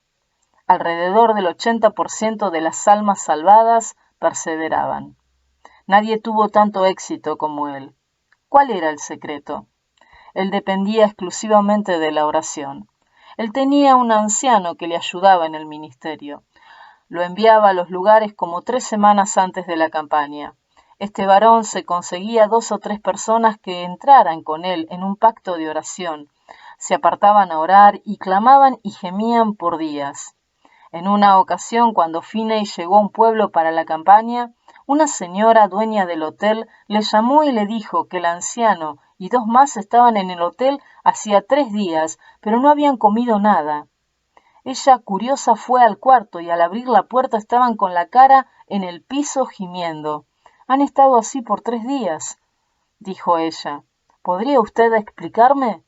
Speaker 1: alrededor del 80% de las almas salvadas perseveraban. Nadie tuvo tanto éxito como él. ¿Cuál era el secreto? Él dependía exclusivamente de la oración. Él tenía un anciano que le ayudaba en el ministerio. lo enviaba a los lugares como 3 semanas antes de la campaña. Este varón se conseguía 2 o 3 personas que entraran con él en un pacto de oración. Se apartaban a orar y clamaban y gemían por días. En una ocasión, cuando Finney llegó a un pueblo para la campaña, una señora dueña del hotel le llamó y le dijo que el anciano y 2 más estaban en el hotel hacía 3 días, pero no habían comido nada. Ella, curiosa, fue al cuarto y al abrir la puerta estaban con la cara en el piso gimiendo. Han estado así por 3 días, dijo ella. ¿Podría usted explicarme?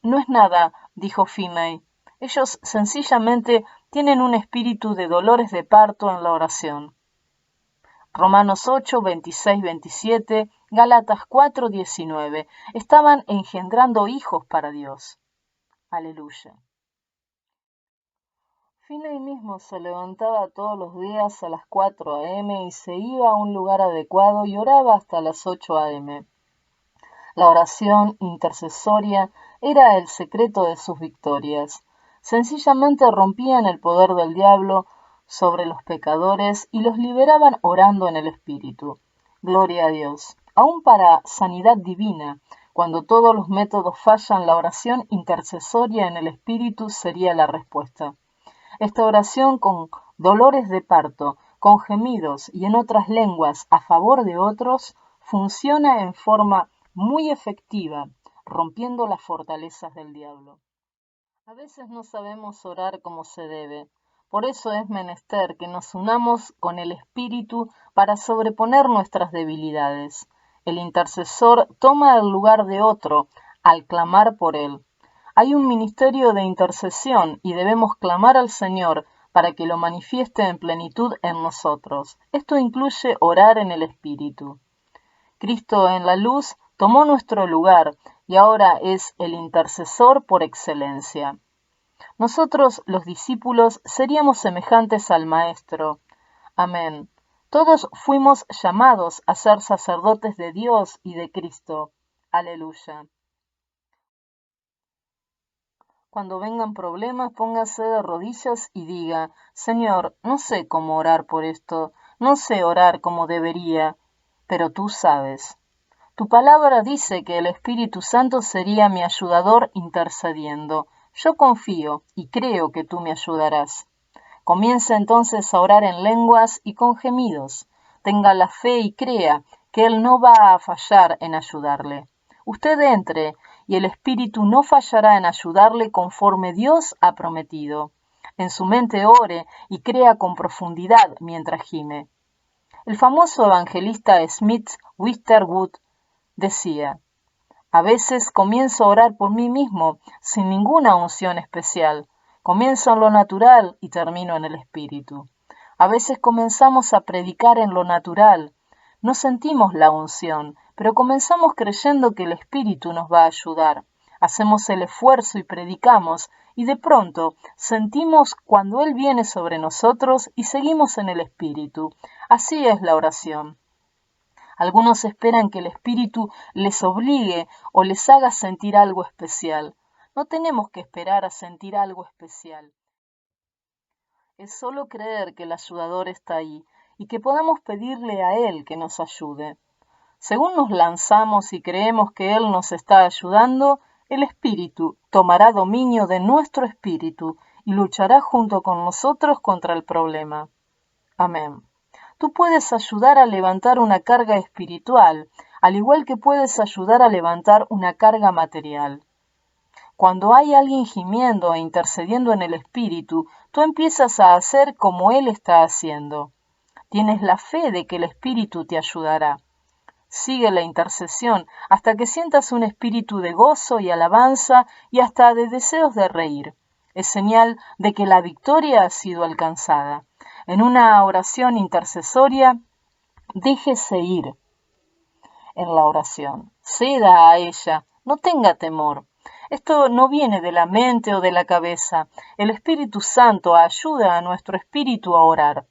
Speaker 1: No es nada, dijo Finney. Ellos sencillamente tienen un espíritu de dolores de parto en la oración. Romanos 8, 26, 27, Gálatas 4, 19. Estaban engendrando hijos para Dios. Aleluya. Finney mismo se levantaba todos los días a las 4 a.m. y se iba a un lugar adecuado y oraba hasta las 8 a.m. La oración intercesoria era el secreto de sus victorias. Sencillamente rompían el poder del diablo sobre los pecadores y los liberaban orando en el Espíritu. Gloria a Dios. Aún para sanidad divina, cuando todos los métodos fallan, la oración intercesoria en el Espíritu sería la respuesta. Esta oración con dolores de parto, con gemidos y en otras lenguas a favor de otros, funciona en forma muy efectiva, rompiendo las fortalezas del diablo. A veces no sabemos orar como se debe. Por eso es menester que nos unamos con el Espíritu para sobreponer nuestras debilidades. El intercesor toma el lugar de otro al clamar por él. Hay un ministerio de intercesión y debemos clamar al Señor para que lo manifieste en plenitud en nosotros. Esto incluye orar en el Espíritu. Cristo en la luz tomó nuestro lugar y ahora es el intercesor por excelencia. Nosotros, los discípulos, seríamos semejantes al Maestro. Amén. Todos fuimos llamados a ser sacerdotes de Dios y de Cristo. Aleluya. Cuando vengan problemas, póngase de rodillas y diga, Señor, no sé cómo orar por esto, no sé orar como debería, pero tú sabes. Tu palabra dice que el Espíritu Santo sería mi ayudador intercediendo. Yo confío y creo que tú me ayudarás. Comience entonces a orar en lenguas y con gemidos. Tenga la fe y crea que Él no va a fallar en ayudarle. Usted entre y el Espíritu no fallará en ayudarle conforme Dios ha prometido. En su mente ore y crea con profundidad mientras gime. El famoso evangelista Smith Wisterwood decía, a veces comienzo a orar por mí mismo sin ninguna unción especial. Comienzo en lo natural y termino en el espíritu. A veces comenzamos a predicar en lo natural. No sentimos la unción, pero comenzamos creyendo que el espíritu nos va a ayudar. Hacemos el esfuerzo y predicamos, y de pronto sentimos cuando Él viene sobre nosotros y seguimos en el espíritu. Así es la oración. Algunos esperan que el Espíritu les obligue o les haga sentir algo especial. No tenemos que esperar a sentir algo especial. Es solo creer que el ayudador está ahí y que podamos pedirle a Él que nos ayude. Según nos lanzamos y creemos que Él nos está ayudando, el Espíritu tomará dominio de nuestro espíritu y luchará junto con nosotros contra el problema. Amén. Tú puedes ayudar a levantar una carga espiritual, al igual que puedes ayudar a levantar una carga material. Cuando hay alguien gimiendo e intercediendo en el espíritu, tú empiezas a hacer como él está haciendo. Tienes la fe de que el espíritu te ayudará. Sigue la intercesión hasta que sientas un espíritu de gozo y alabanza y hasta de deseos de reír. Es señal de que la victoria ha sido alcanzada. En una oración intercesoria, déjese ir en la oración. Ceda a ella, no tenga temor. Esto no viene de la mente o de la cabeza. El Espíritu Santo ayuda a nuestro espíritu a orar.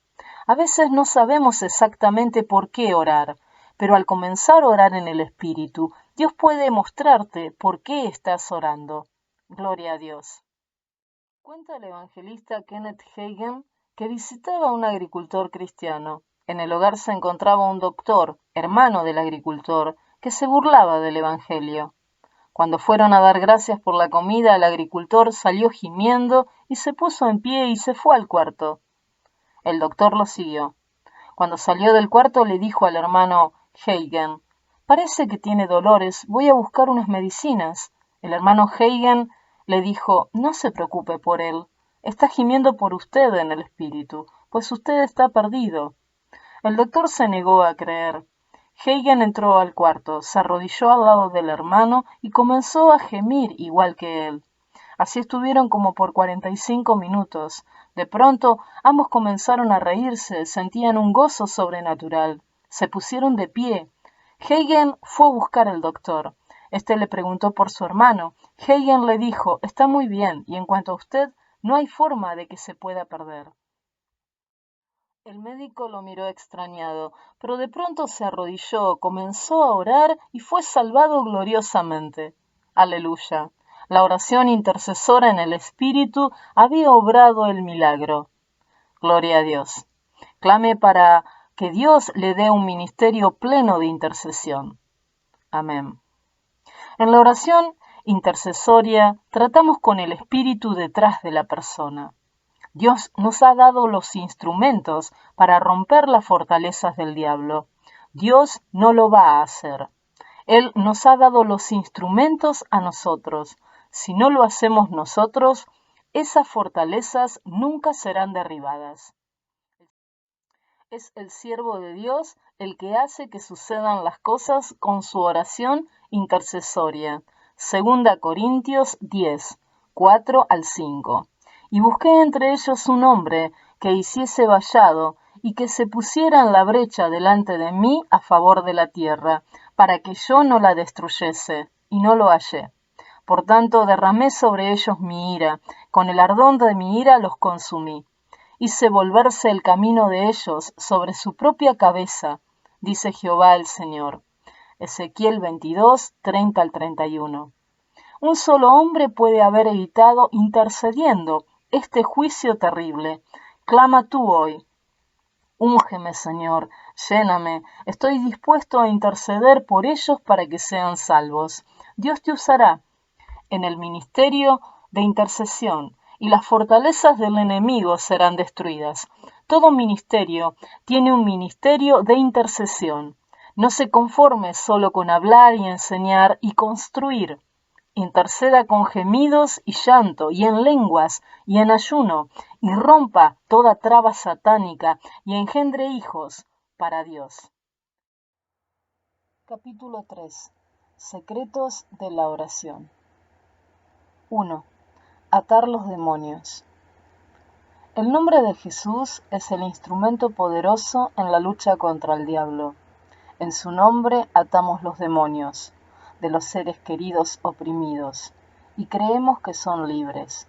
Speaker 1: A veces no sabemos exactamente por qué orar, pero al comenzar a orar en el Espíritu, Dios puede mostrarte por qué estás orando. Gloria a Dios. Cuenta el evangelista Kenneth Hagin que visitaba a un agricultor cristiano. En el hogar se encontraba un doctor, hermano del agricultor, que se burlaba del Evangelio. Cuando fueron a dar gracias por la comida, el agricultor salió gimiendo y se puso en pie y se fue al cuarto. El doctor lo siguió. Cuando salió del cuarto le dijo al hermano Heigen: «Parece que tiene dolores, voy a buscar unas medicinas». El hermano Heigen le dijo: «No se preocupe por él, está gimiendo por usted en el espíritu, pues usted está perdido». El doctor se negó a creer. Heigen entró al cuarto, se arrodilló al lado del hermano y comenzó a gemir igual que él. Así estuvieron como por 45 minutos. De pronto, ambos comenzaron a reírse, sentían un gozo sobrenatural. Se pusieron de pie. Heigen fue a buscar al doctor. Este le preguntó por su hermano. Heigen le dijo: «Está muy bien, y en cuanto a usted, no hay forma de que se pueda perder». El médico lo miró extrañado, pero de pronto se arrodilló, comenzó a orar y fue salvado gloriosamente. Aleluya. La oración intercesora en el Espíritu había obrado el milagro. Gloria a Dios. Clame para que Dios le dé un ministerio pleno de intercesión. Amén. En la oración intercesoria tratamos con el Espíritu detrás de la persona. Dios nos ha dado los instrumentos para romper las fortalezas del diablo. Dios no lo va a hacer. Él nos ha dado los instrumentos a nosotros. Si no lo hacemos nosotros, esas fortalezas nunca serán derribadas. Es el siervo de Dios el que hace que sucedan las cosas con su oración intercesoria. 2 Corintios 10, 4 al 5. Y busqué entre ellos un hombre que hiciese vallado y que se pusiera en la brecha delante de mí a favor de la tierra, para que yo no la destruyese, y no lo hallé. Por tanto, derramé sobre ellos mi ira, con el ardor de mi ira los consumí. Hice volverse el camino de ellos sobre su propia cabeza, dice Jehová el Señor. Ezequiel 22, 30 al 31. Un solo hombre puede haber evitado intercediendo este juicio terrible. Clama tú hoy. Úngeme, Señor, lléname. Estoy dispuesto a interceder por ellos para que sean salvos. Dios te usará en el ministerio de intercesión y las fortalezas del enemigo serán destruidas. Todo ministerio tiene un ministerio de intercesión. No se conforme solo con hablar y enseñar y construir. Interceda con gemidos y llanto, y en lenguas, y en ayuno, y rompa toda traba satánica, y engendre hijos para Dios. Capítulo 3. Secretos de la oración. 1. Atar los demonios. El nombre de Jesús es el instrumento poderoso en la lucha contra el diablo. En su nombre atamos los demonios de los seres queridos oprimidos, y creemos que son libres.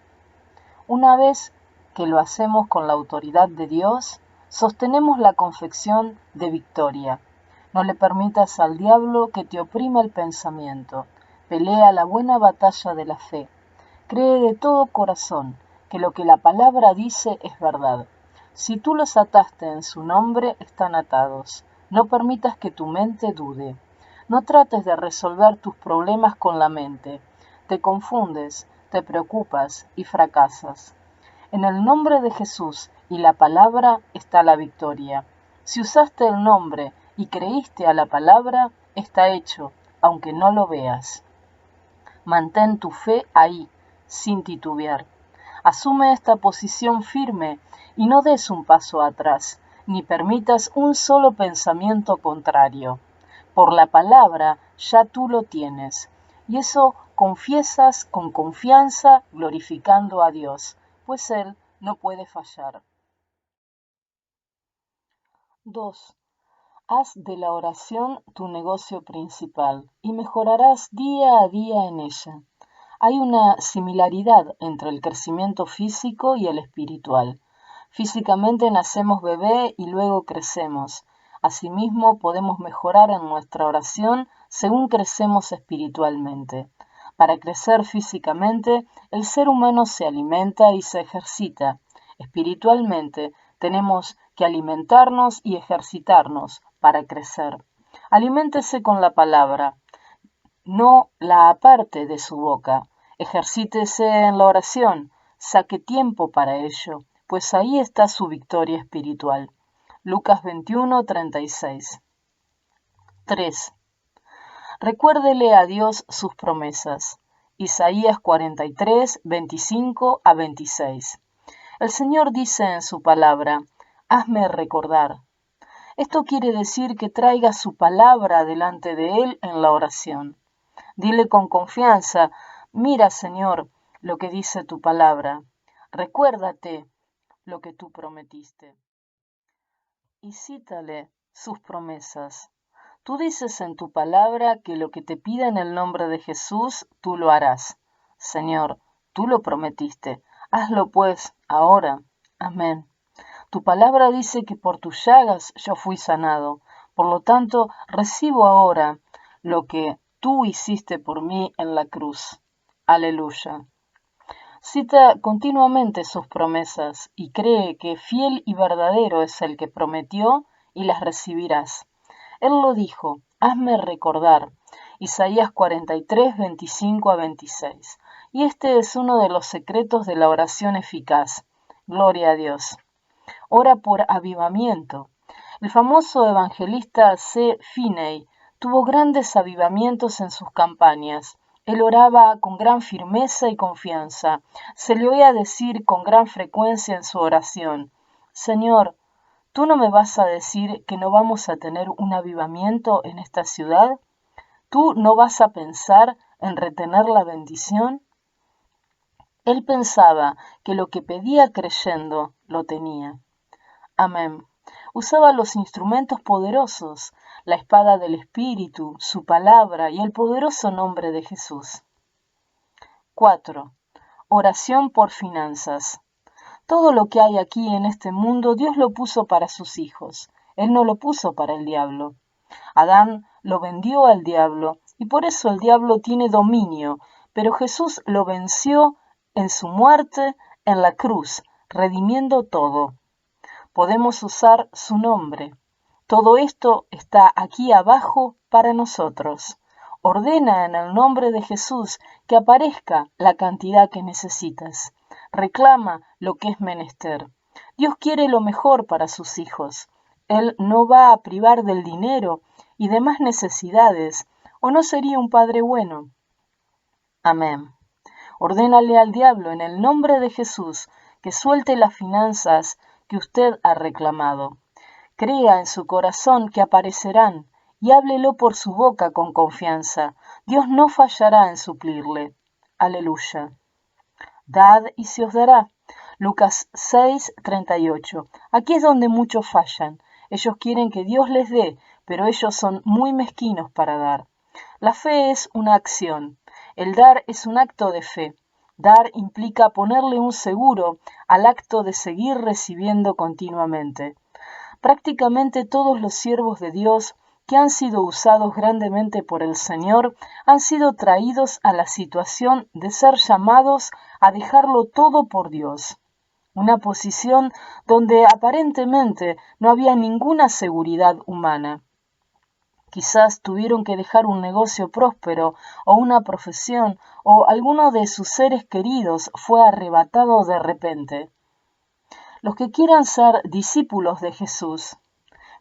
Speaker 1: Una vez que lo hacemos con la autoridad de Dios, sostenemos la confesión de victoria. No le permitas al diablo que te oprima el pensamiento. Pelea la buena batalla de la fe. Cree de todo corazón que lo que la palabra dice es verdad. Si tú los ataste en su nombre, están atados. No permitas que tu mente dude. No trates de resolver tus problemas con la mente. Te confundes, te preocupas y fracasas. En el nombre de Jesús y la palabra está la victoria. Si usaste el nombre y creíste a la palabra, está hecho, aunque no lo veas. Mantén tu fe ahí, sin titubear. Asume esta posición firme y no des un paso atrás, ni permitas un solo pensamiento contrario. Por la palabra ya tú lo tienes, y eso confiesas con confianza, glorificando a Dios, pues Él no puede fallar. 2. Haz de la oración tu negocio principal y mejorarás día a día en ella. Hay una similaridad entre el crecimiento físico y el espiritual. Físicamente nacemos bebé y luego crecemos. Asimismo, podemos mejorar en nuestra oración según crecemos espiritualmente. Para crecer físicamente, el ser humano se alimenta y se ejercita. Espiritualmente tenemos que alimentarnos y ejercitarnos para crecer. Aliméntese con la palabra, no la aparte de su boca. Ejercítese en la oración, saque tiempo para ello, pues ahí está su victoria espiritual. Lucas 21:36. 3. Recuérdele a Dios sus promesas. Isaías 43:25-26. El Señor dice en su palabra, hazme recordar. Esto quiere decir que traiga su palabra delante de Él en la oración. Dile con confianza, mira, Señor, lo que dice tu palabra. Recuérdate lo que tú prometiste. Y cítale sus promesas. Tú dices en tu palabra que lo que te pida en el nombre de Jesús, tú lo harás. Señor, tú lo prometiste. Hazlo pues ahora. Amén. Tu palabra dice que por tus llagas yo fui sanado. Por lo tanto, recibo ahora lo que tú hiciste por mí en la cruz. Aleluya. Cita continuamente sus promesas y cree que fiel y verdadero es el que prometió y las recibirás. Él lo dijo, hazme recordar. Isaías 43:25-26. Y este es uno de los secretos de la oración eficaz. Gloria a Dios. Ora por avivamiento. El famoso evangelista C. Finney tuvo grandes avivamientos en sus campañas. Él oraba con gran firmeza y confianza. Se le oía decir con gran frecuencia en su oración, Señor, ¿tú no me vas a decir que no vamos a tener un avivamiento en esta ciudad? ¿Tú no vas a pensar en retener la bendición? Él pensaba que lo que pedía creyendo lo tenía. Amén. Usaba los instrumentos poderosos, la espada del Espíritu, su palabra y el poderoso nombre de Jesús. 4. Oración por finanzas. Todo lo que hay aquí en este mundo Dios lo puso para sus hijos. Él no lo puso para el diablo. Adán lo vendió al diablo y por eso el diablo tiene dominio, pero Jesús lo venció en su muerte en la cruz, redimiendo todo. Podemos usar su nombre. Todo esto está aquí abajo para nosotros. Ordena en el nombre de Jesús que aparezca la cantidad que necesitas. Reclama lo que es menester. Dios quiere lo mejor para sus hijos. Él no va a privar del dinero y demás necesidades, o no sería un padre bueno. Amén. Ordénale al diablo en el nombre de Jesús que suelte las finanzas que usted ha reclamado. Crea en su corazón que aparecerán y háblelo por su boca con confianza. Dios no fallará en suplirle. Aleluya. Dad y se os dará. Lucas 6:38. Aquí es donde muchos fallan. Ellos quieren que Dios les dé, pero ellos son muy mezquinos para dar. La fe es una acción. El dar es un acto de fe. Dar implica ponerle un seguro al acto de seguir recibiendo continuamente. Prácticamente todos los siervos de Dios que han sido usados grandemente por el Señor han sido traídos a la situación de ser llamados a dejarlo todo por Dios. Una posición donde aparentemente no había ninguna seguridad humana. Quizás tuvieron que dejar un negocio próspero o una profesión o alguno de sus seres queridos fue arrebatado de repente. Los que quieran ser discípulos de Jesús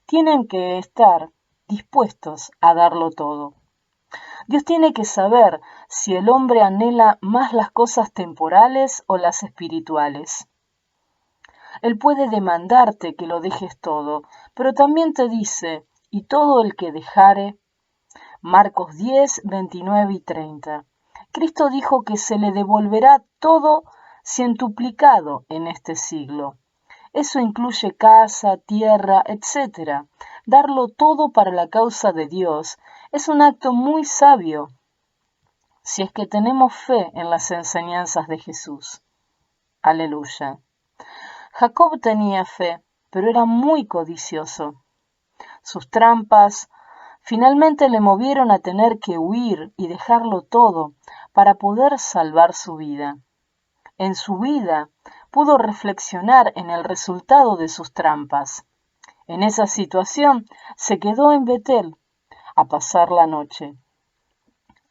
Speaker 1: tienen que estar dispuestos a darlo todo. Dios tiene que saber si el hombre anhela más las cosas temporales o las espirituales. Él puede demandarte que lo dejes todo, pero también te dice, y todo el que dejare, Marcos 10, 29 y 30. Cristo dijo que se le devolverá todo cientuplicado en este siglo. Eso incluye casa, tierra, etc. Darlo todo para la causa de Dios es un acto muy sabio, si es que tenemos fe en las enseñanzas de Jesús. Aleluya. Jacob tenía fe, pero era muy codicioso. Sus trampas finalmente le movieron a tener que huir y dejarlo todo para poder salvar su vida. En su vida pudo reflexionar en el resultado de sus trampas. En esa situación se quedó en Betel a pasar la noche.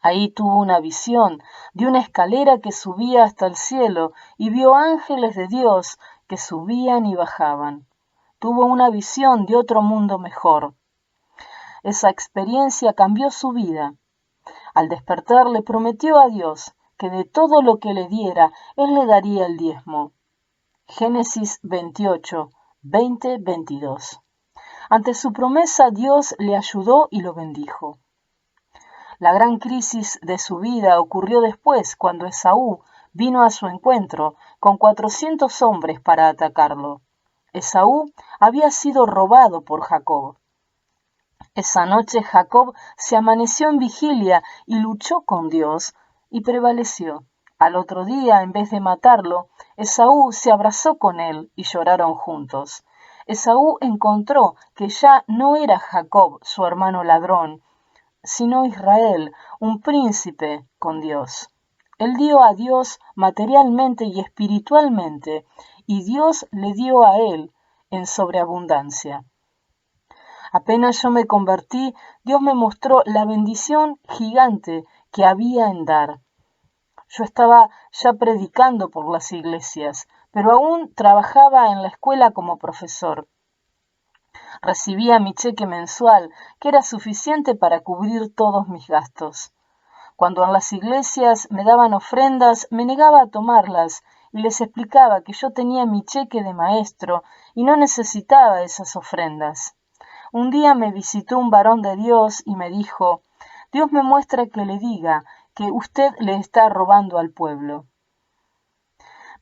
Speaker 1: Ahí tuvo una visión de una escalera que subía hasta el cielo y vio ángeles de Dios que subían y bajaban. Tuvo una visión de otro mundo mejor. Esa experiencia cambió su vida. Al despertar le prometió a Dios que de todo lo que le diera, Él le daría el diezmo. Génesis 28, 20-22. Ante su promesa, Dios le ayudó y lo bendijo. La gran crisis de su vida ocurrió después, cuando Esaú vino a su encuentro con 400 hombres para atacarlo. Esaú había sido robado por Jacob. Esa noche Jacob se amaneció en vigilia y luchó con Dios y prevaleció. Al otro día, en vez de matarlo, Esaú se abrazó con él y lloraron juntos. Esaú encontró que ya no era Jacob, su hermano ladrón, sino Israel, un príncipe con Dios. Él dio a Dios materialmente y espiritualmente, y Dios le dio a él en sobreabundancia. Apenas yo me convertí, Dios me mostró la bendición gigante que había en dar. Yo estaba ya predicando por las iglesias, pero aún trabajaba en la escuela como profesor. Recibía mi cheque mensual, que era suficiente para cubrir todos mis gastos. Cuando en las iglesias me daban ofrendas, me negaba a tomarlas y les explicaba que yo tenía mi cheque de maestro y no necesitaba esas ofrendas. Un día me visitó un varón de Dios y me dijo: Dios me muestra que le diga que usted le está robando al pueblo.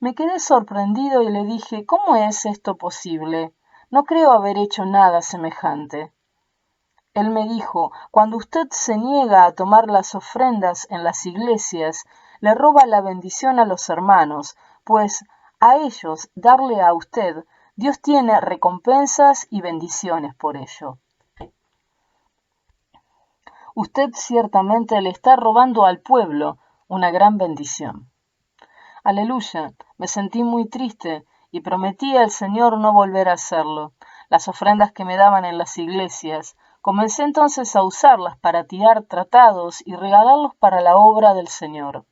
Speaker 1: Me quedé sorprendido y le dije: ¿Cómo es esto posible? No creo haber hecho nada semejante. Él me dijo: cuando usted se niega a tomar las ofrendas en las iglesias, le roba la bendición a los hermanos, pues a ellos darle a usted, Dios tiene recompensas y bendiciones por ello. Usted ciertamente le está robando al pueblo una gran bendición. Aleluya, me sentí muy triste y prometí al Señor no volver a hacerlo. Las ofrendas que me daban en las iglesias, comencé entonces a usarlas para tirar tratados y regalarlos para la obra del Señor.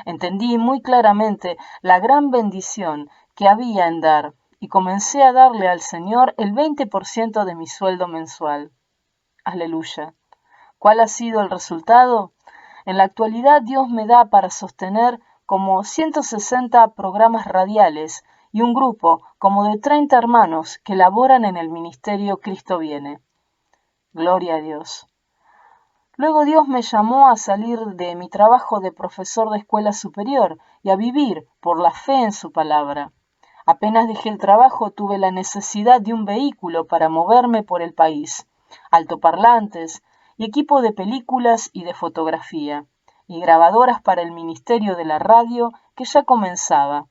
Speaker 1: Entendí muy claramente la gran bendición que había en dar y comencé a darle al Señor el 20% de mi sueldo mensual. Aleluya. ¿Cuál ha sido el resultado? En la actualidad Dios me da para sostener como 160 programas radiales y un grupo como de 30 hermanos que laboran en el ministerio Cristo Viene. Gloria a Dios. Luego Dios me llamó a salir de mi trabajo de profesor de escuela superior y a vivir por la fe en su palabra. Apenas dejé el trabajo, tuve la necesidad de un vehículo para moverme por el país, altoparlantes y equipo de películas y de fotografía, y grabadoras para el ministerio de la radio que ya comenzaba.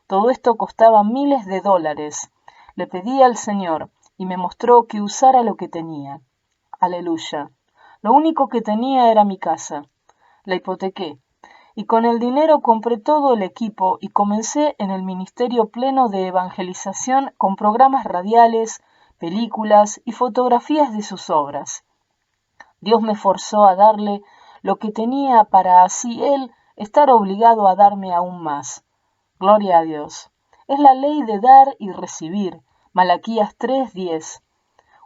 Speaker 1: Todo esto costaba miles de dólares. Le pedí al Señor y me mostró que usara lo que tenía. Aleluya. Lo único que tenía era mi casa. La hipotequé y con el dinero compré todo el equipo y comencé en el ministerio pleno de evangelización con programas radiales, películas y fotografías de sus obras. Dios me forzó a darle lo que tenía para así Él estar obligado a darme aún más. Gloria a Dios. Es la ley de dar y recibir. Malaquías 3:10.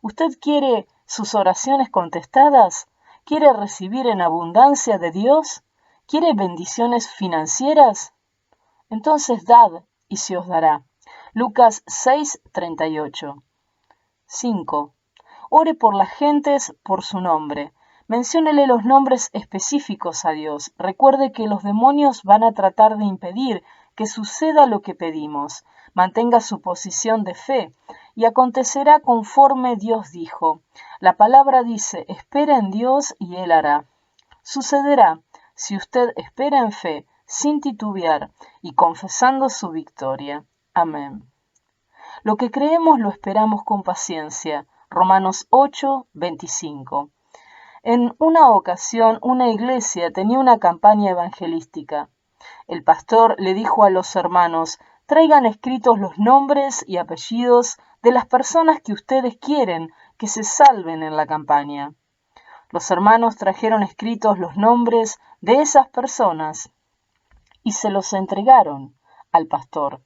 Speaker 1: ¿Usted quiere sus oraciones contestadas? ¿Quiere recibir en abundancia de Dios? ¿Quiere bendiciones financieras? Entonces dad y se os dará. Lucas 6:38. 5. Ore por las gentes por su nombre. Menciónele los nombres específicos a Dios. Recuerde que los demonios van a tratar de impedir que suceda lo que pedimos. Mantenga su posición de fe y acontecerá conforme Dios dijo. La palabra dice: espera en Dios y Él hará. Sucederá si usted espera en fe, sin titubear y confesando su victoria. Amén. Lo que creemos lo esperamos con paciencia. Romanos 8:25. En una ocasión, una iglesia tenía una campaña evangelística. El pastor le dijo a los hermanos: traigan escritos los nombres y apellidos de las personas que ustedes quieren que se salven en la campaña. Los hermanos trajeron escritos los nombres de esas personas y se los entregaron al pastor.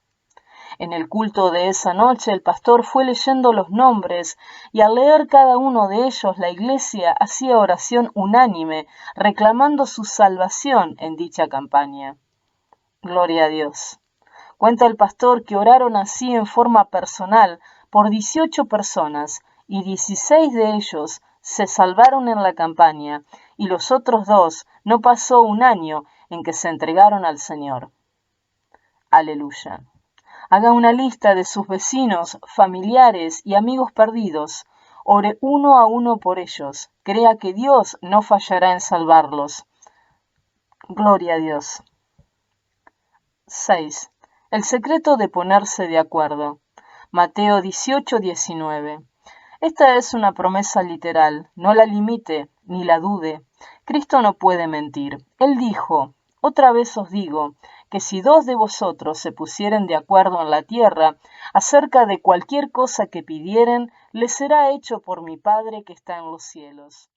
Speaker 1: En el culto de esa noche el pastor fue leyendo los nombres y al leer cada uno de ellos la iglesia hacía oración unánime reclamando su salvación en dicha campaña. Gloria a Dios. Cuenta el pastor que oraron así en forma personal por 18 personas y 16 de ellos se salvaron en la campaña y los otros 2 no pasó un año en que se entregaron al Señor. Aleluya. Haga una lista de sus vecinos, familiares y amigos perdidos. Ore uno a uno por ellos. Crea que Dios no fallará en salvarlos. Gloria a Dios. 6. El secreto de ponerse de acuerdo. Mateo 18:19. Esta es una promesa literal. No la limite ni la dude. Cristo no puede mentir. Él dijo: otra vez os digo, que si 2 de vosotros se pusieren de acuerdo en la tierra acerca de cualquier cosa que pidieren, les será hecho por mi Padre que está en los cielos.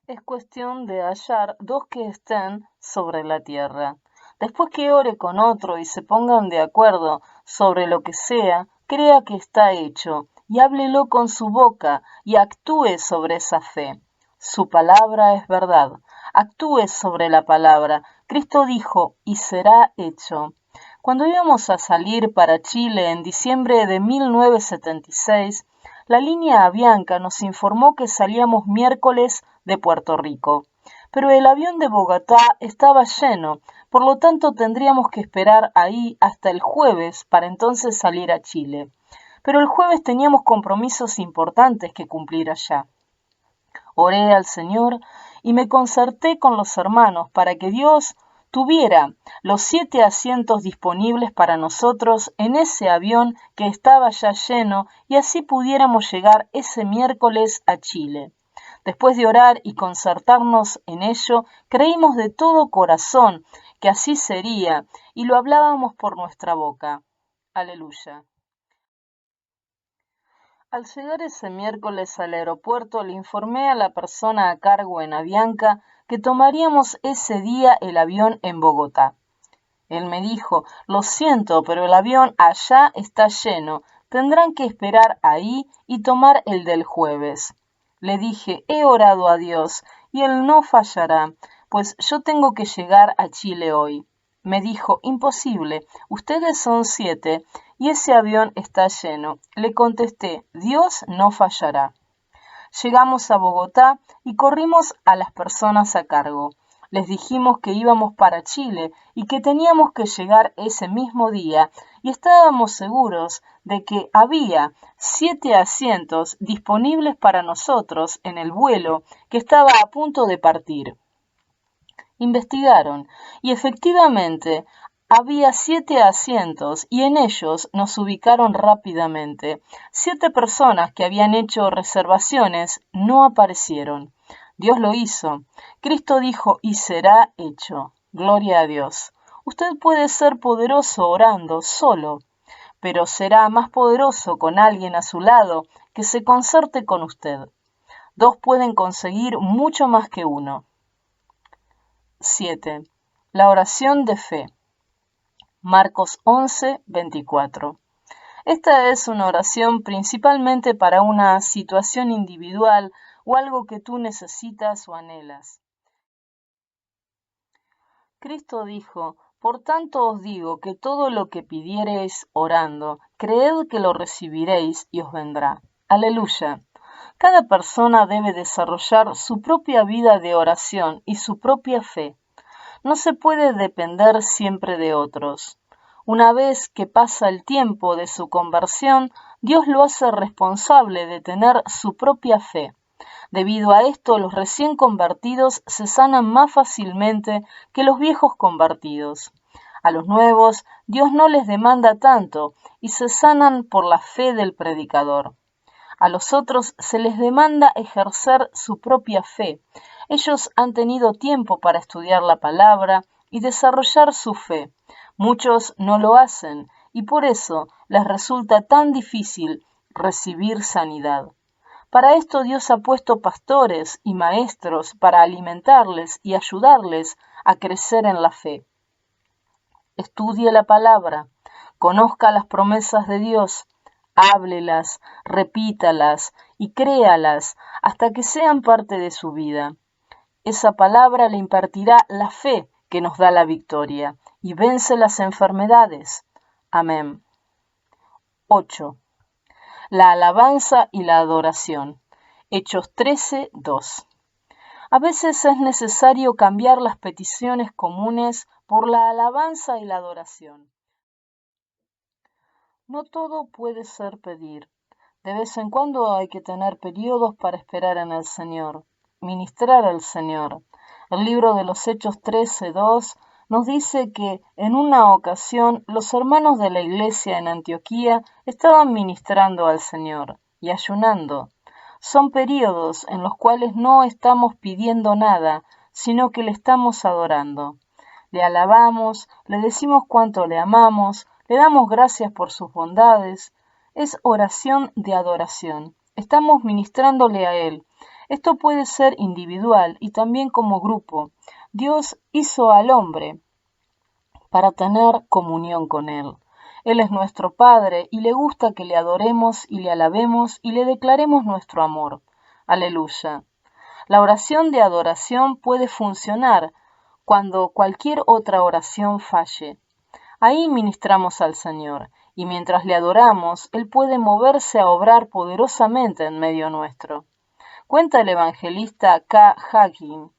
Speaker 1: Es cuestión de hallar 2 que estén sobre la tierra. Después que ore con otro y se pongan de acuerdo sobre lo que sea, crea que está hecho y háblelo con su boca y actúe sobre esa fe. Su palabra es verdad. Actúe sobre la palabra. Cristo dijo, y será hecho. Cuando íbamos a salir para Chile en diciembre de 1976, la línea Avianca nos informó que salíamos miércoles de Puerto Rico. Pero el avión de Bogotá estaba lleno, por lo tanto tendríamos que esperar ahí hasta el jueves para entonces salir a Chile. Pero el jueves teníamos compromisos importantes que cumplir allá. Oré al Señor y me concerté con los hermanos para que Dios tuviera los 7 asientos disponibles para nosotros en ese avión que estaba ya lleno y así pudiéramos llegar ese miércoles a Chile. Después de orar y concertarnos en ello, creímos de todo corazón que así sería y lo hablábamos por nuestra boca. Aleluya. Al llegar ese miércoles al aeropuerto le informé a la persona a cargo en Avianca que tomaríamos ese día el avión en Bogotá. Él me dijo, lo siento, pero el avión allá está lleno, tendrán que esperar ahí y tomar el del jueves. Le dije, he orado a Dios y Él no fallará, pues yo tengo que llegar a Chile hoy. Me dijo, imposible, ustedes son 7 y ese avión está lleno. Le contesté, Dios no fallará. Llegamos a Bogotá y corrimos a las personas a cargo. Les dijimos que íbamos para Chile y que teníamos que llegar ese mismo día y estábamos seguros de que había 7 asientos disponibles para nosotros en el vuelo que estaba a punto de partir. Investigaron y efectivamente había 7 asientos y en ellos nos ubicaron rápidamente. 7 personas que habían hecho reservaciones no aparecieron. Dios lo hizo. Cristo dijo, y será hecho. Gloria a Dios. Usted puede ser poderoso orando solo, pero será más poderoso con alguien a su lado que se concerte con usted. 2 pueden conseguir mucho más que 1. 7. La oración de fe. Marcos 11:24. Esta es una oración principalmente para una situación individual o algo que tú necesitas o anhelas. Cristo dijo, por tanto os digo que todo lo que pidiereis orando, creed que lo recibiréis y os vendrá. Aleluya. Cada persona debe desarrollar su propia vida de oración y su propia fe. No se puede depender siempre de otros. Una vez que pasa el tiempo de su conversión, Dios lo hace responsable de tener su propia fe. Debido a esto, los recién convertidos se sanan más fácilmente que los viejos convertidos. A los nuevos, Dios no les demanda tanto y se sanan por la fe del predicador. A los otros se les demanda ejercer su propia fe. Ellos han tenido tiempo para estudiar la palabra y desarrollar su fe. Muchos no lo hacen y por eso les resulta tan difícil recibir sanidad. Para esto Dios ha puesto pastores y maestros para alimentarles y ayudarles a crecer en la fe. Estudie la palabra, conozca las promesas de Dios, háblelas, repítalas y créalas hasta que sean parte de su vida. Esa palabra le impartirá la fe que nos da la victoria y vence las enfermedades. Amén. 8. La alabanza y la adoración. Hechos 13:2. A veces es necesario cambiar las peticiones comunes por la alabanza y la adoración. No todo puede ser pedir. De vez en cuando hay que tener periodos para esperar en el Señor, ministrar al Señor. El libro de los Hechos 13:2 nos dice que en una ocasión los hermanos de la iglesia en Antioquía estaban ministrando al Señor y ayunando. Son periodos en los cuales no estamos pidiendo nada, sino que le estamos adorando. Le alabamos, le decimos cuánto le amamos, le damos gracias por sus bondades. Es oración de adoración. Estamos ministrándole a Él. Esto puede ser individual y también como grupo. Dios hizo al hombre para tener comunión con Él. Él es nuestro Padre y le gusta que le adoremos y le alabemos y le declaremos nuestro amor. Aleluya. La oración de adoración puede funcionar cuando cualquier otra oración falle. Ahí ministramos al Señor, y mientras le adoramos, Él puede moverse a obrar poderosamente en medio nuestro. Cuenta el evangelista K. Hagin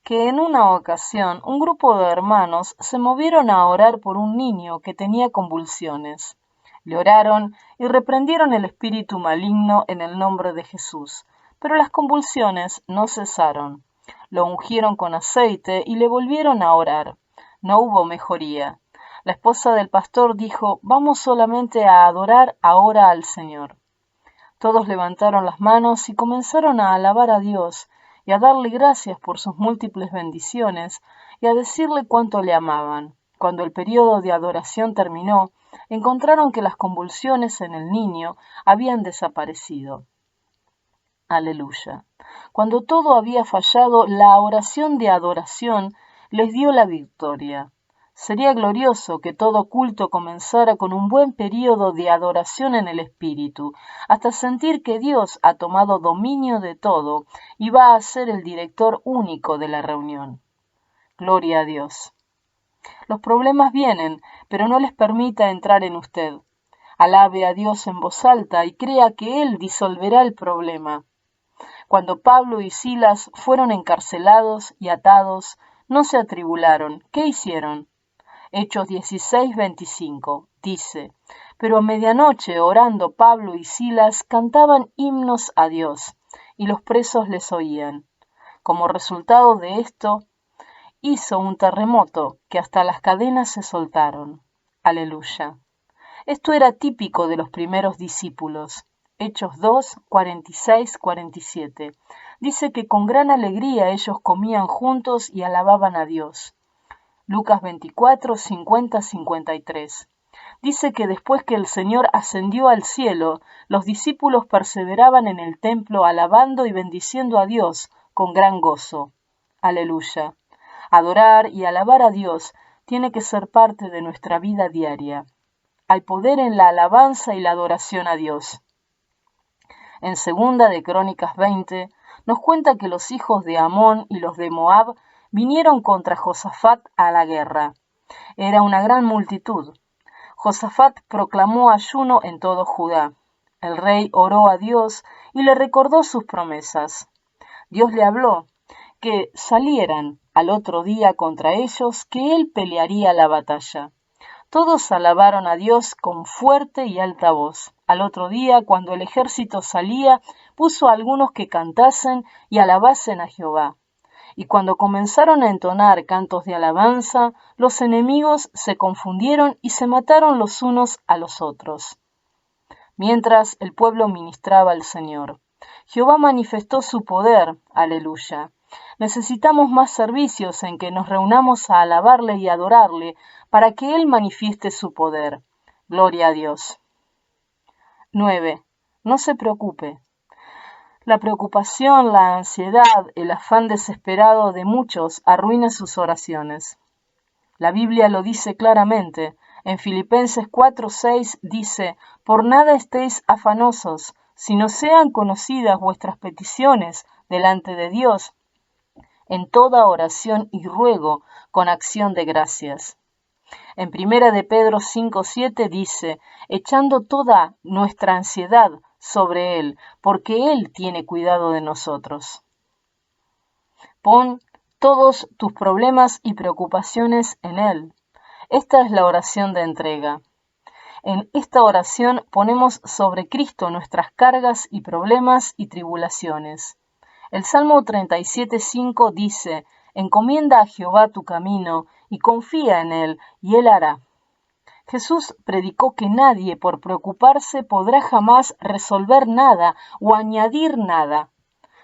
Speaker 1: que en una ocasión un grupo de hermanos se movieron a orar por un niño que tenía convulsiones. Le oraron y reprendieron el espíritu maligno en el nombre de Jesús, pero las convulsiones no cesaron. Lo ungieron con aceite y le volvieron a orar. No hubo mejoría. La esposa del pastor dijo: «Vamos solamente a adorar ahora al Señor». Todos levantaron las manos y comenzaron a alabar a Dios y a darle gracias por sus múltiples bendiciones y a decirle cuánto le amaban. Cuando el periodo de adoración terminó, encontraron que las convulsiones en el niño habían desaparecido. Aleluya. Cuando todo había fallado, la oración de adoración les dio la victoria. Sería glorioso que todo culto comenzara con un buen período de adoración en el Espíritu, hasta sentir que Dios ha tomado dominio de todo y va a ser el director único de la reunión. Gloria a Dios. Los problemas vienen, pero no les permita entrar en usted. Alabe a Dios en voz alta y crea que Él disolverá el problema. Cuando Pablo y Silas fueron encarcelados y atados, no se atribularon. ¿Qué hicieron? Hechos 16:25 dice: «Pero a medianoche, orando, Pablo y Silas cantaban himnos a Dios, y los presos les oían». Como resultado de esto, hizo un terremoto que hasta las cadenas se soltaron. Aleluya. Esto era típico de los primeros discípulos. Hechos 2:46-47. Dice que con gran alegría ellos comían juntos y alababan a Dios. Lucas 24:50-53. Dice que después que el Señor ascendió al cielo, los discípulos perseveraban en el templo alabando y bendiciendo a Dios con gran gozo. Aleluya. Adorar y alabar a Dios tiene que ser parte de nuestra vida diaria. Hay poder en la alabanza y la adoración a Dios. En 2 de Crónicas 20 nos cuenta que los hijos de Amón y los de Moab vinieron contra Josafat a la guerra. Era una gran multitud. Josafat proclamó ayuno en todo Judá. El rey oró a Dios y le recordó sus promesas. Dios le habló que salieran al otro día contra ellos, que él pelearía la batalla. Todos alabaron a Dios con fuerte y alta voz. Al otro día, cuando el ejército salía, puso a algunos que cantasen y alabasen a Jehová. Y cuando comenzaron a entonar cantos de alabanza, los enemigos se confundieron y se mataron los unos a los otros. Mientras el pueblo ministraba al Señor, Jehová manifestó su poder, aleluya, Necesitamos más servicios en que nos reunamos a alabarle y adorarle para que Él manifieste su poder. Gloria a Dios. 9. No se preocupe. La preocupación, la ansiedad, el afán desesperado de muchos arruina sus oraciones. La Biblia lo dice claramente. En Filipenses 4:6 dice, por nada estéis afanosos, sino sean conocidas vuestras peticiones delante de Dios, en toda oración y ruego con acción de gracias. En 1 de Pedro 5:7 dice, echando toda nuestra ansiedad sobre Él, porque Él tiene cuidado de nosotros. Pon todos tus problemas y preocupaciones en Él. Esta es la oración de entrega. En esta oración ponemos sobre Cristo nuestras cargas y problemas y tribulaciones. El Salmo 37:5 dice, encomienda a Jehová tu camino y confía en Él, y Él hará. Jesús predicó que nadie por preocuparse podrá jamás resolver nada o añadir nada.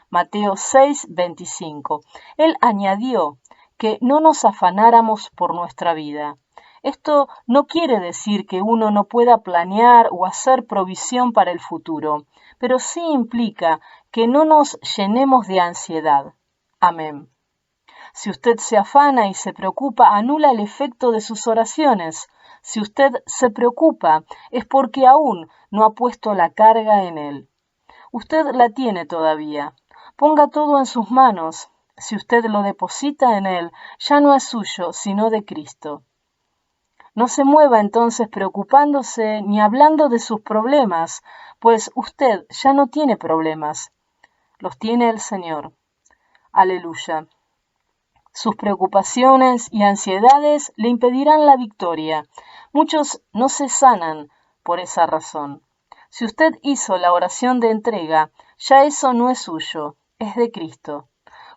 Speaker 1: Mateo 6:25. Él añadió que no nos afanáramos por nuestra vida. Esto no quiere decir que uno no pueda planear o hacer provisión para el futuro, pero sí implica que no nos llenemos de ansiedad. Amén. Si usted se afana y se preocupa, anula el efecto de sus oraciones. Si usted se preocupa, es porque aún no ha puesto la carga en él. Usted la tiene todavía. Ponga todo en sus manos. Si usted lo deposita en él, ya no es suyo, sino de Cristo. No se mueva entonces preocupándose ni hablando de sus problemas, pues usted ya no tiene problemas. Los tiene el Señor. Aleluya. Sus preocupaciones y ansiedades le impedirán la victoria. Muchos no se sanan por esa razón. Si usted hizo la oración de entrega, ya eso no es suyo, es de Cristo.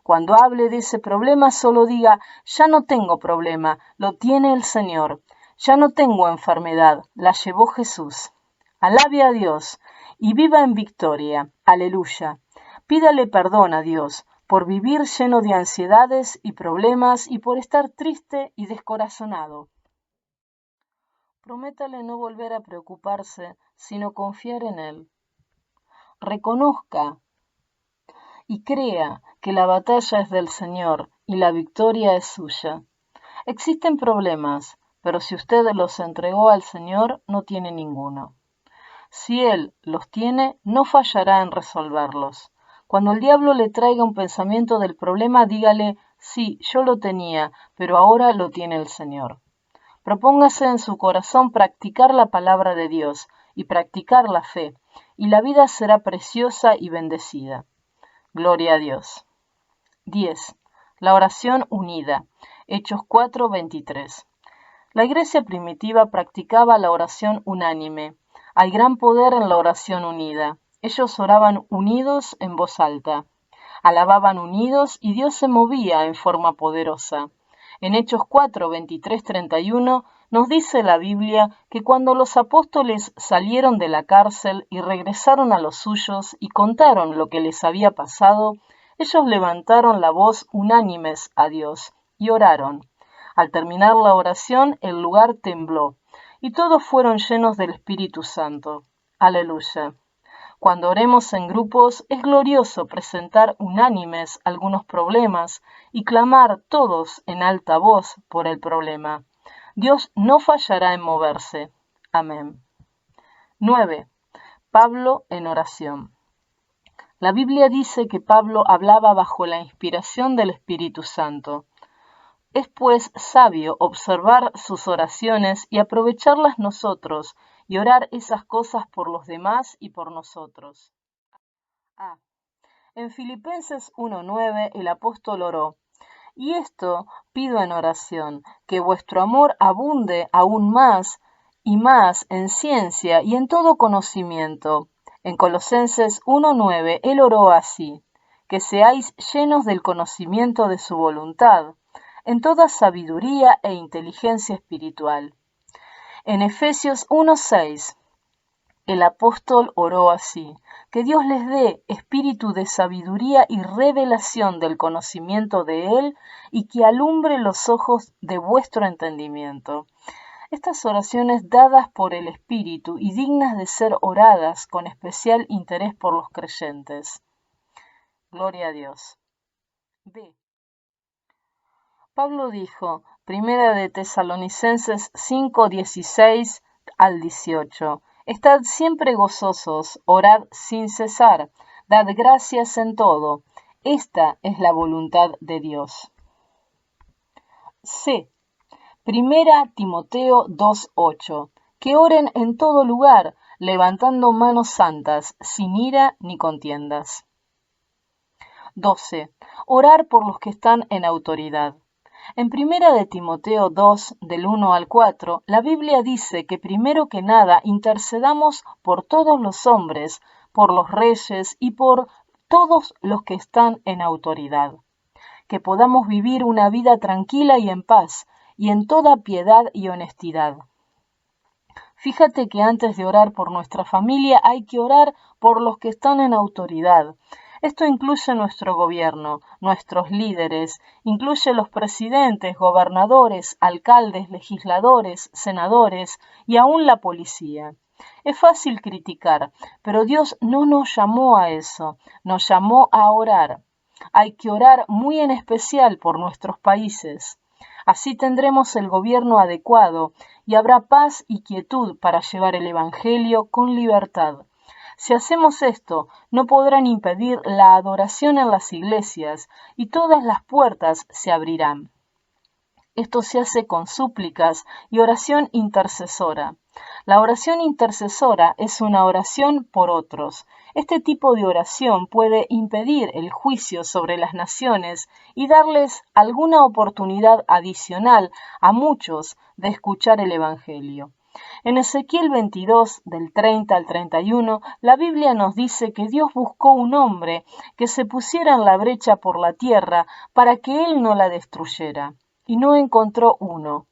Speaker 1: Cuando hable de ese problema, solo diga, ya no tengo problema, lo tiene el Señor. Ya no tengo enfermedad, la llevó Jesús. Alabe a Dios y viva en victoria. Aleluya. Pídale perdón a Dios por vivir lleno de ansiedades y problemas y por estar triste y descorazonado. Prométale no volver a preocuparse, sino confiar en Él. Reconozca y crea que la batalla es del Señor y la victoria es suya. Existen problemas, pero si usted los entregó al Señor, no tiene ninguno. Si Él los tiene, no fallará en resolverlos. Cuando el diablo le traiga un pensamiento del problema, dígale, sí, yo lo tenía, pero ahora lo tiene el Señor. Propóngase en su corazón practicar la palabra de Dios y practicar la fe, y la vida será preciosa y bendecida. Gloria a Dios. 10. La oración unida. Hechos 4:23. La iglesia primitiva practicaba la oración unánime. Hay gran poder en la oración unida. Ellos oraban unidos en voz alta. Alababan unidos y Dios se movía en forma poderosa. En Hechos 4:23-31 nos dice la Biblia que cuando los apóstoles salieron de la cárcel y regresaron a los suyos y contaron lo que les había pasado, ellos levantaron la voz unánimes a Dios y oraron. Al terminar la oración, el lugar tembló, y todos fueron llenos del Espíritu Santo. Aleluya. Cuando oremos en grupos, es glorioso presentar unánimes algunos problemas y clamar todos en alta voz por el problema. Dios no fallará en moverse. Amén. 9. Pablo en oración. La Biblia dice que Pablo hablaba bajo la inspiración del Espíritu Santo. Es pues sabio observar sus oraciones y aprovecharlas nosotros y orar esas cosas por los demás y por nosotros. En Filipenses 1:9 el apóstol oró, y esto pido en oración, que vuestro amor abunde aún más y más en ciencia y en todo conocimiento. En Colosenses 1:9 él oró así, que seáis llenos del conocimiento de su voluntad, en toda sabiduría e inteligencia espiritual. En Efesios 1:6, El apóstol oró así: que Dios les dé espíritu de sabiduría y revelación del conocimiento de Él, y que alumbre los ojos de vuestro entendimiento. Estas oraciones dadas por el Espíritu y dignas de ser oradas con especial interés por los creyentes. Gloria a Dios. B. Pablo dijo, Primera de Tesalonicenses 5:16 al 18, Estad siempre gozosos, orad sin cesar, dad gracias en todo. Esta es la voluntad de Dios. C. Primera Timoteo 2:8, que oren en todo lugar, levantando manos santas, sin ira ni contiendas. 12. Orar por los que están en autoridad. En Primera de Timoteo 2, del 1 al 4, la Biblia dice que primero que nada intercedamos por todos los hombres, por los reyes y por todos los que están en autoridad. Que podamos vivir una vida tranquila y en paz, y en toda piedad y honestidad. Fíjate que antes de orar por nuestra familia hay que orar por los que están en autoridad. Esto incluye nuestro gobierno, nuestros líderes, incluye los presidentes, gobernadores, alcaldes, legisladores, senadores y aún la policía. Es fácil criticar, pero Dios no nos llamó a eso, nos llamó a orar. Hay que orar muy en especial por nuestros países. Así tendremos el gobierno adecuado y habrá paz y quietud para llevar el Evangelio con libertad. Si hacemos esto, no podrán impedir la adoración en las iglesias y todas las puertas se abrirán. Esto se hace con súplicas y oración intercesora. La oración intercesora es una oración por otros. Este tipo de oración puede impedir el juicio sobre las naciones y darles alguna oportunidad adicional a muchos de escuchar el Evangelio. En Ezequiel 22, del 30 al 31, la Biblia nos dice que Dios buscó un hombre que se pusiera en la brecha por la tierra para que él no la destruyera, y no encontró uno.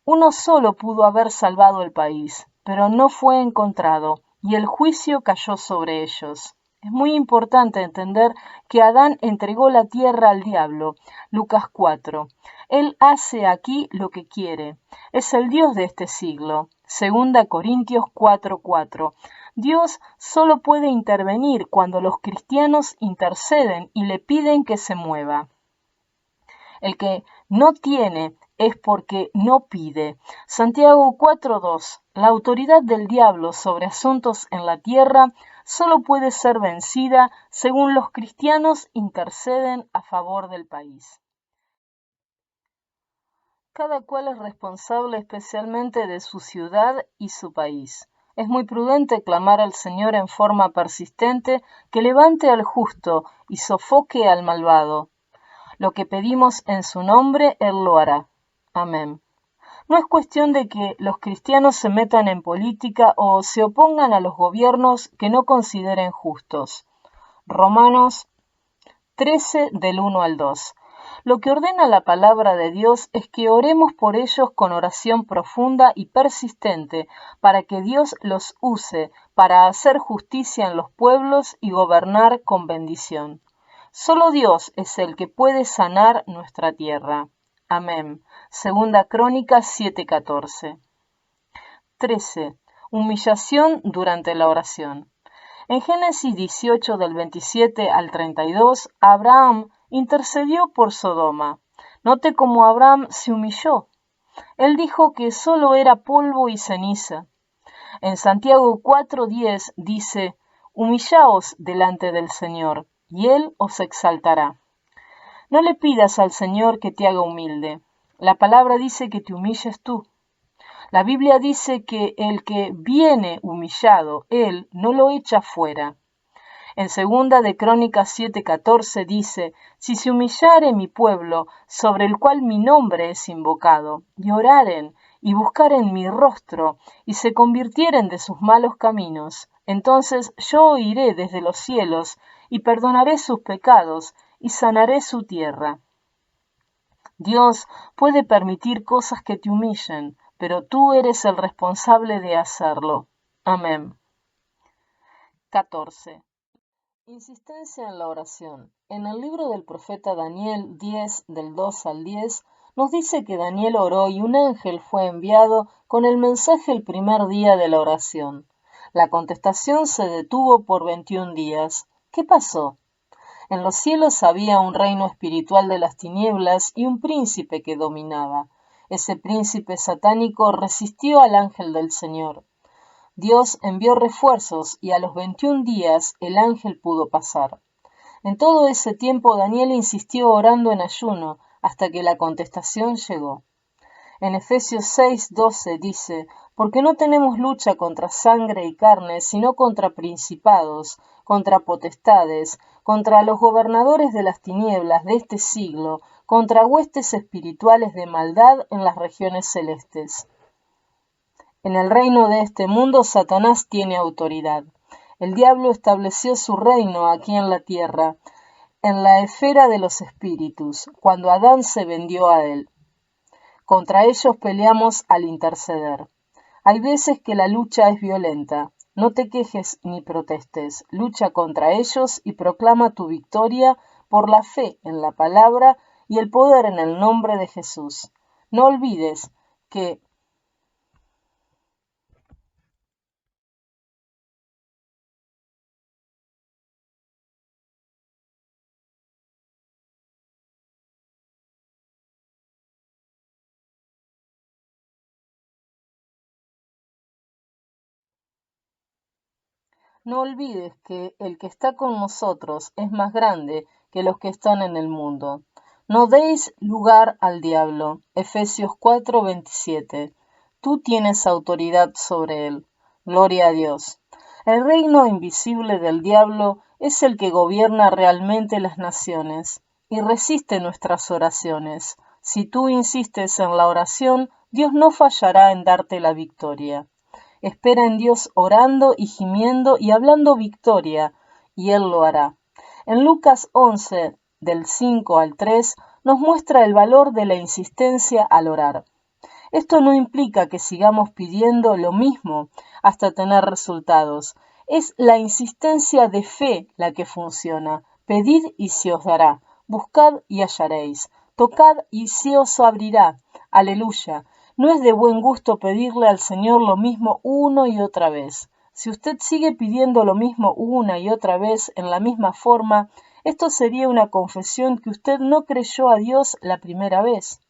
Speaker 1: Uno solo pudo haber salvado el país, pero no fue encontrado, y el juicio cayó sobre ellos. Es muy importante entender que Adán entregó la tierra al diablo. Lucas 4. Él hace aquí lo que quiere. Es el Dios de este siglo. 2 Corintios 4:4. Dios solo puede intervenir cuando los cristianos interceden y le piden que se mueva. El que no tiene es porque no pide. Santiago 4:2. La autoridad del diablo sobre asuntos en la tierra solo puede ser vencida según los cristianos interceden a favor del país. Cada cual es responsable especialmente de su ciudad y su país. Es muy prudente clamar al Señor en forma persistente que levante al justo y sofoque al malvado. Lo que pedimos en su nombre, Él lo hará. Amén. No es cuestión de que los cristianos se metan en política o se opongan a los gobiernos que no consideren justos. Romanos 13, del 1 al 2. Lo que ordena la palabra de Dios es que oremos por ellos con oración profunda y persistente, para que Dios los use para hacer justicia en los pueblos y gobernar con bendición. Solo Dios es el que puede sanar nuestra tierra. Amén. Segunda Crónicas 7:14. 13. Humillación durante la oración. En Génesis 18 del 27 al 32, Abraham intercedió por Sodoma. Note cómo Abraham se humilló. Él dijo que solo era polvo y ceniza. En Santiago 4:10 dice, humillaos delante del Señor, y Él os exaltará. No le pidas al Señor que te haga humilde. La palabra dice que te humilles tú. La Biblia dice que el que viene humillado, Él no lo echa fuera. En 2 de Crónicas 7:14 dice, si se humillare mi pueblo, sobre el cual mi nombre es invocado, y oraren, y buscaren mi rostro, y se convirtieren de sus malos caminos, entonces yo oiré desde los cielos, y perdonaré sus pecados, y sanaré su tierra. Dios puede permitir cosas que te humillen, pero tú eres el responsable de hacerlo. Amén. 14. Insistencia en la oración. En el libro del profeta Daniel 10, del 2 al 10, nos dice que Daniel oró y un ángel fue enviado con el mensaje el primer día de la oración. La contestación se detuvo por 21 días. ¿Qué pasó? En los cielos había un reino espiritual de las tinieblas y un príncipe que dominaba. Ese príncipe satánico resistió al ángel del Señor. Dios envió refuerzos y a los 21 días el ángel pudo pasar. En todo ese tiempo Daniel insistió orando en ayuno hasta que la contestación llegó. En Efesios 6:12 dice, porque no tenemos lucha contra sangre y carne, sino contra principados, contra potestades, contra los gobernadores de las tinieblas de este siglo, contra huestes espirituales de maldad en las regiones celestes. En el reino de este mundo Satanás tiene autoridad. El diablo estableció su reino aquí en la tierra, en la esfera de los espíritus, cuando Adán se vendió a él. Contra ellos peleamos al interceder. Hay veces que la lucha es violenta. No te quejes ni protestes. Lucha contra ellos y proclama tu victoria por la fe en la palabra y el poder en el nombre de Jesús. No olvides que No olvides que el que está con nosotros es más grande que los que están en el mundo. No deis lugar al diablo. Efesios 4:27. Tú tienes autoridad sobre él. Gloria a Dios. El reino invisible del diablo es el que gobierna realmente las naciones y resiste nuestras oraciones. Si tú insistes en la oración, Dios no fallará en darte la victoria. Espera en Dios orando y gimiendo y hablando victoria, y Él lo hará. En Lucas 11, del 5 al 3, nos muestra el valor de la insistencia al orar. Esto no implica que sigamos pidiendo lo mismo hasta tener resultados. Es la insistencia de fe la que funciona. Pedid y se os dará. Buscad y hallaréis. Tocad y se os abrirá. Aleluya. No es de buen gusto pedirle al Señor lo mismo una y otra vez. Si usted sigue pidiendo lo mismo una y otra vez en la misma forma, esto sería una confesión que usted no creyó a Dios la primera vez.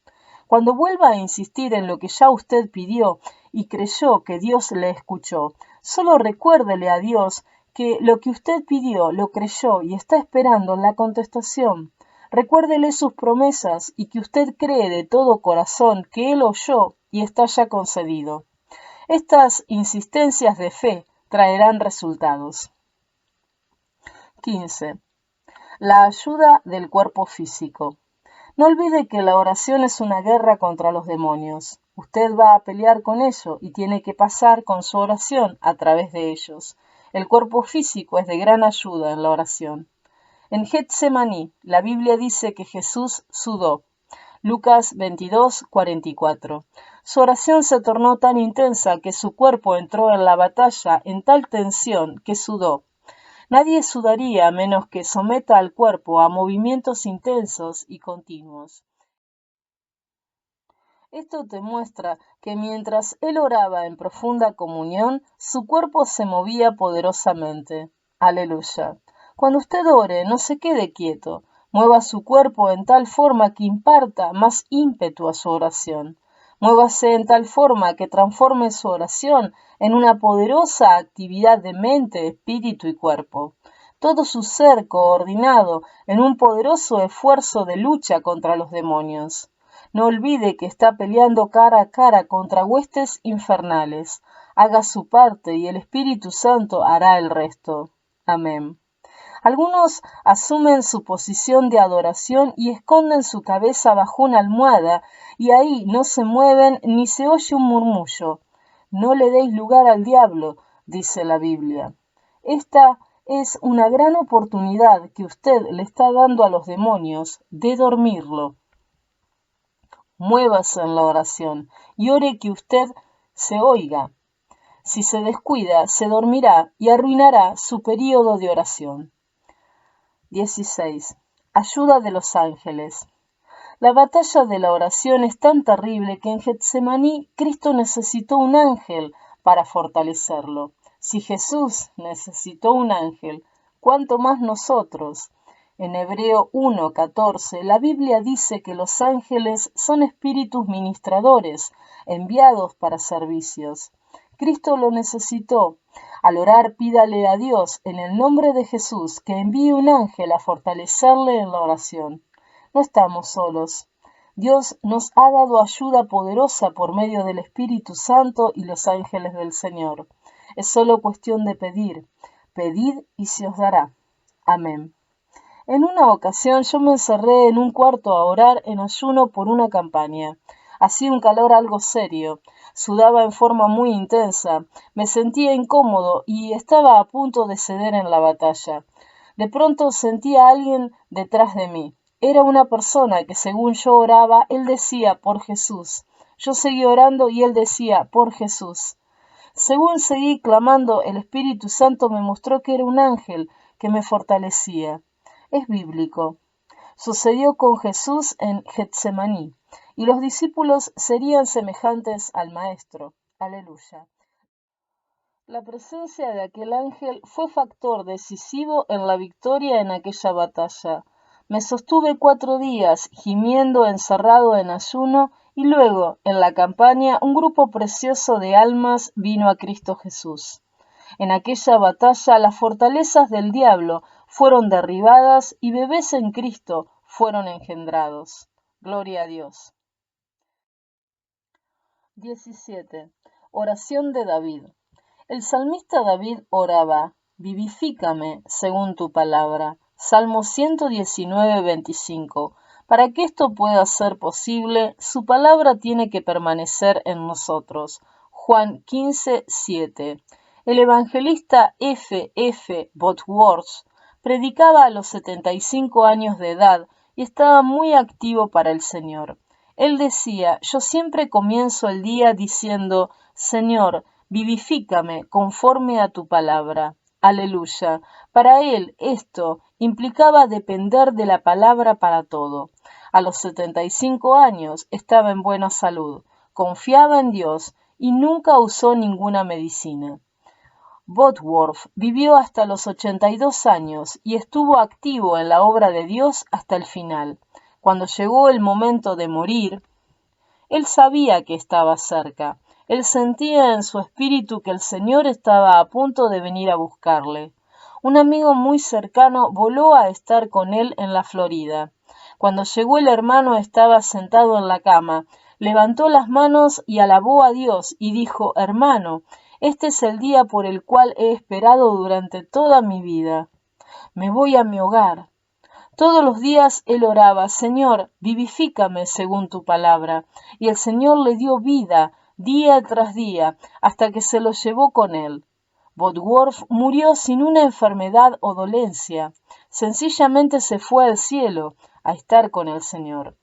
Speaker 1: Cuando vuelva a insistir en lo que ya usted pidió y creyó que Dios le escuchó, solo recuérdele a Dios que lo que usted pidió, lo creyó y está esperando la contestación. Recuérdele sus promesas y que usted cree de todo corazón que Él oyó y está ya concedido. Estas insistencias de fe traerán resultados. 15. La ayuda del cuerpo físico. No olvide que la oración es una guerra contra los demonios. Usted va a pelear con ello y tiene que pasar con su oración a través de ellos. El cuerpo físico es de gran ayuda en la oración. En Getsemaní, la Biblia dice que Jesús sudó. Lucas 22:44. Su oración se tornó tan intensa que su cuerpo entró en la batalla en tal tensión que sudó. Nadie sudaría a menos que someta al cuerpo a movimientos intensos y continuos. Esto te muestra que mientras él oraba en profunda comunión, su cuerpo se movía poderosamente. Aleluya. Cuando usted ore, no se quede quieto. Mueva su cuerpo en tal forma que imparta más ímpetu a su oración. Muévase en tal forma que transforme su oración en una poderosa actividad de mente, espíritu y cuerpo. Todo su ser coordinado en un poderoso esfuerzo de lucha contra los demonios. No olvide que está peleando cara a cara contra huestes infernales. Haga su parte y el Espíritu Santo hará el resto. Amén. Algunos asumen su posición de adoración y esconden su cabeza bajo una almohada y ahí no se mueven ni se oye un murmullo. No le deis lugar al diablo, dice la Biblia. Esta es una gran oportunidad que usted le está dando a los demonios de dormirlo. Muévase en la oración y ore que usted se oiga. Si se descuida, se dormirá y arruinará su período de oración. 16. Ayuda de los ángeles. La batalla de la oración es tan terrible que en Getsemaní Cristo necesitó un ángel para fortalecerlo. Si Jesús necesitó un ángel, ¿cuánto más nosotros? En Hebreo 1:14, la Biblia dice que los ángeles son espíritus ministradores, enviados para servicios. Cristo lo necesitó. Al orar, pídale a Dios en el nombre de Jesús que envíe un ángel a fortalecerle en la oración. No estamos solos. Dios nos ha dado ayuda poderosa por medio del Espíritu Santo y los ángeles del Señor. Es solo cuestión de pedir. Pedid y se os dará. Amén. En una ocasión yo me encerré en un cuarto a orar en ayuno por una campaña. Hacía un calor algo serio, sudaba en forma muy intensa, me sentía incómodo y estaba a punto de ceder en la batalla. De pronto sentí a alguien detrás de mí. Era una persona que según yo oraba, él decía, por Jesús. Yo seguí orando y él decía, por Jesús. Según seguí clamando, el Espíritu Santo me mostró que era un ángel que me fortalecía. Es bíblico. Sucedió con Jesús en Getsemaní, y los discípulos serían semejantes al Maestro. Aleluya. La presencia de aquel ángel fue factor decisivo en la victoria en aquella batalla. Me sostuve 4 días gimiendo encerrado en ayuno y luego, en la campaña, un grupo precioso de almas vino a Cristo Jesús. En aquella batalla las fortalezas del diablo fueron derribadas y bebés en Cristo fueron engendrados. Gloria a Dios. 17. Oración de David. El salmista David oraba, vivifícame según tu palabra. Salmo 119:25. Para que esto pueda ser posible, su palabra tiene que permanecer en nosotros. Juan 15:7. El evangelista F. Bosworth predicaba a los 75 años de edad y estaba muy activo para el Señor. Él decía, yo siempre comienzo el día diciendo, Señor, vivifícame conforme a tu palabra. Aleluya. Para él esto implicaba depender de la palabra para todo. A los 75 años estaba en buena salud, confiaba en Dios y nunca usó ninguna medicina. Bosworth vivió hasta los 82 años y estuvo activo en la obra de Dios hasta el final. Cuando llegó el momento de morir, él sabía que estaba cerca. Él sentía en su espíritu que el Señor estaba a punto de venir a buscarle. Un amigo muy cercano voló a estar con él en la Florida. Cuando llegó el hermano estaba sentado en la cama, levantó las manos y alabó a Dios y dijo, hermano, este es el día por el cual he esperado durante toda mi vida. Me voy a mi hogar. Todos los días él oraba, Señor, vivifícame según tu palabra. Y el Señor le dio vida día tras día hasta que se lo llevó con él. Bosworth murió sin una enfermedad o dolencia. Sencillamente se fue al cielo a estar con el Señor.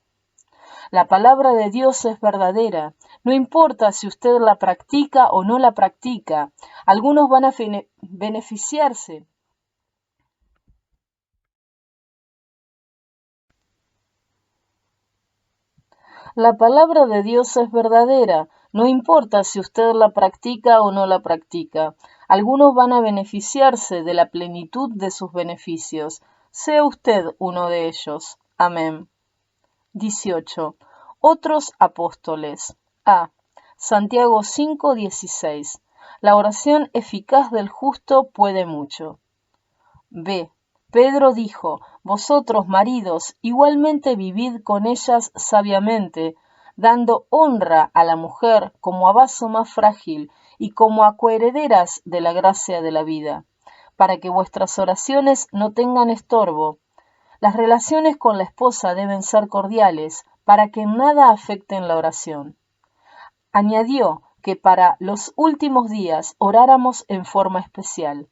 Speaker 1: La palabra de Dios es verdadera. No importa si usted la practica o no la practica. Algunos van a beneficiarse. La palabra de Dios es verdadera, no importa si usted la practica o no la practica. Algunos van a beneficiarse de la plenitud de sus beneficios. Sea usted uno de ellos. Amén. 18. Otros apóstoles. A. Santiago 5:16. La oración eficaz del justo puede mucho. B. Pedro dijo, vosotros, maridos, igualmente vivid con ellas sabiamente, dando honra a la mujer como a vaso más frágil y como a coherederas de la gracia de la vida, para que vuestras oraciones no tengan estorbo. Las relaciones con la esposa deben ser cordiales, para que en nada afecten la oración. Añadió que para los últimos días oráramos en forma especial.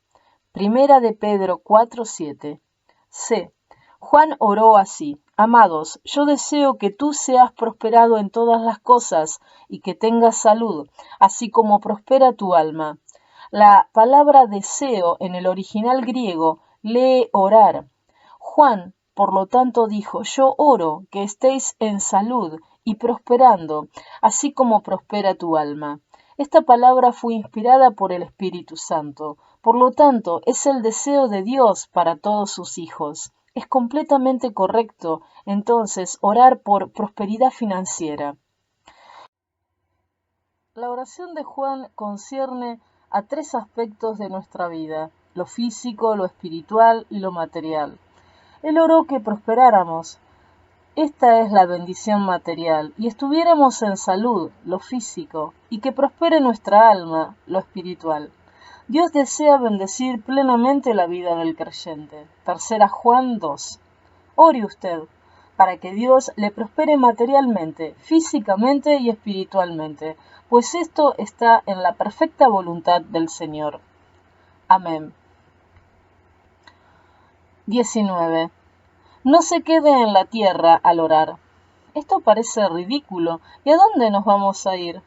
Speaker 1: Primera de Pedro 4:7. C. Juan oró así, amados, yo deseo que tú seas prosperado en todas las cosas y que tengas salud, así como prospera tu alma. La palabra deseo en el original griego lee orar. Juan, por lo tanto, dijo, yo oro que estéis en salud y prosperando, así como prospera tu alma. Esta palabra fue inspirada por el Espíritu Santo. Por lo tanto, es el deseo de Dios para todos sus hijos. Es completamente correcto, entonces, orar por prosperidad financiera. La oración de Juan concierne a tres aspectos de nuestra vida: lo físico, lo espiritual y lo material. Él oró que prosperáramos. Esta es la bendición material, y estuviéramos en salud, lo físico, y que prospere nuestra alma, lo espiritual. Dios desea bendecir plenamente la vida del creyente. Tercera Juan 2. Ore usted, para que Dios le prospere materialmente, físicamente y espiritualmente, pues esto está en la perfecta voluntad del Señor. Amén. 19. No se quede en la tierra al orar. Esto parece ridículo. ¿Y a dónde nos vamos a ir?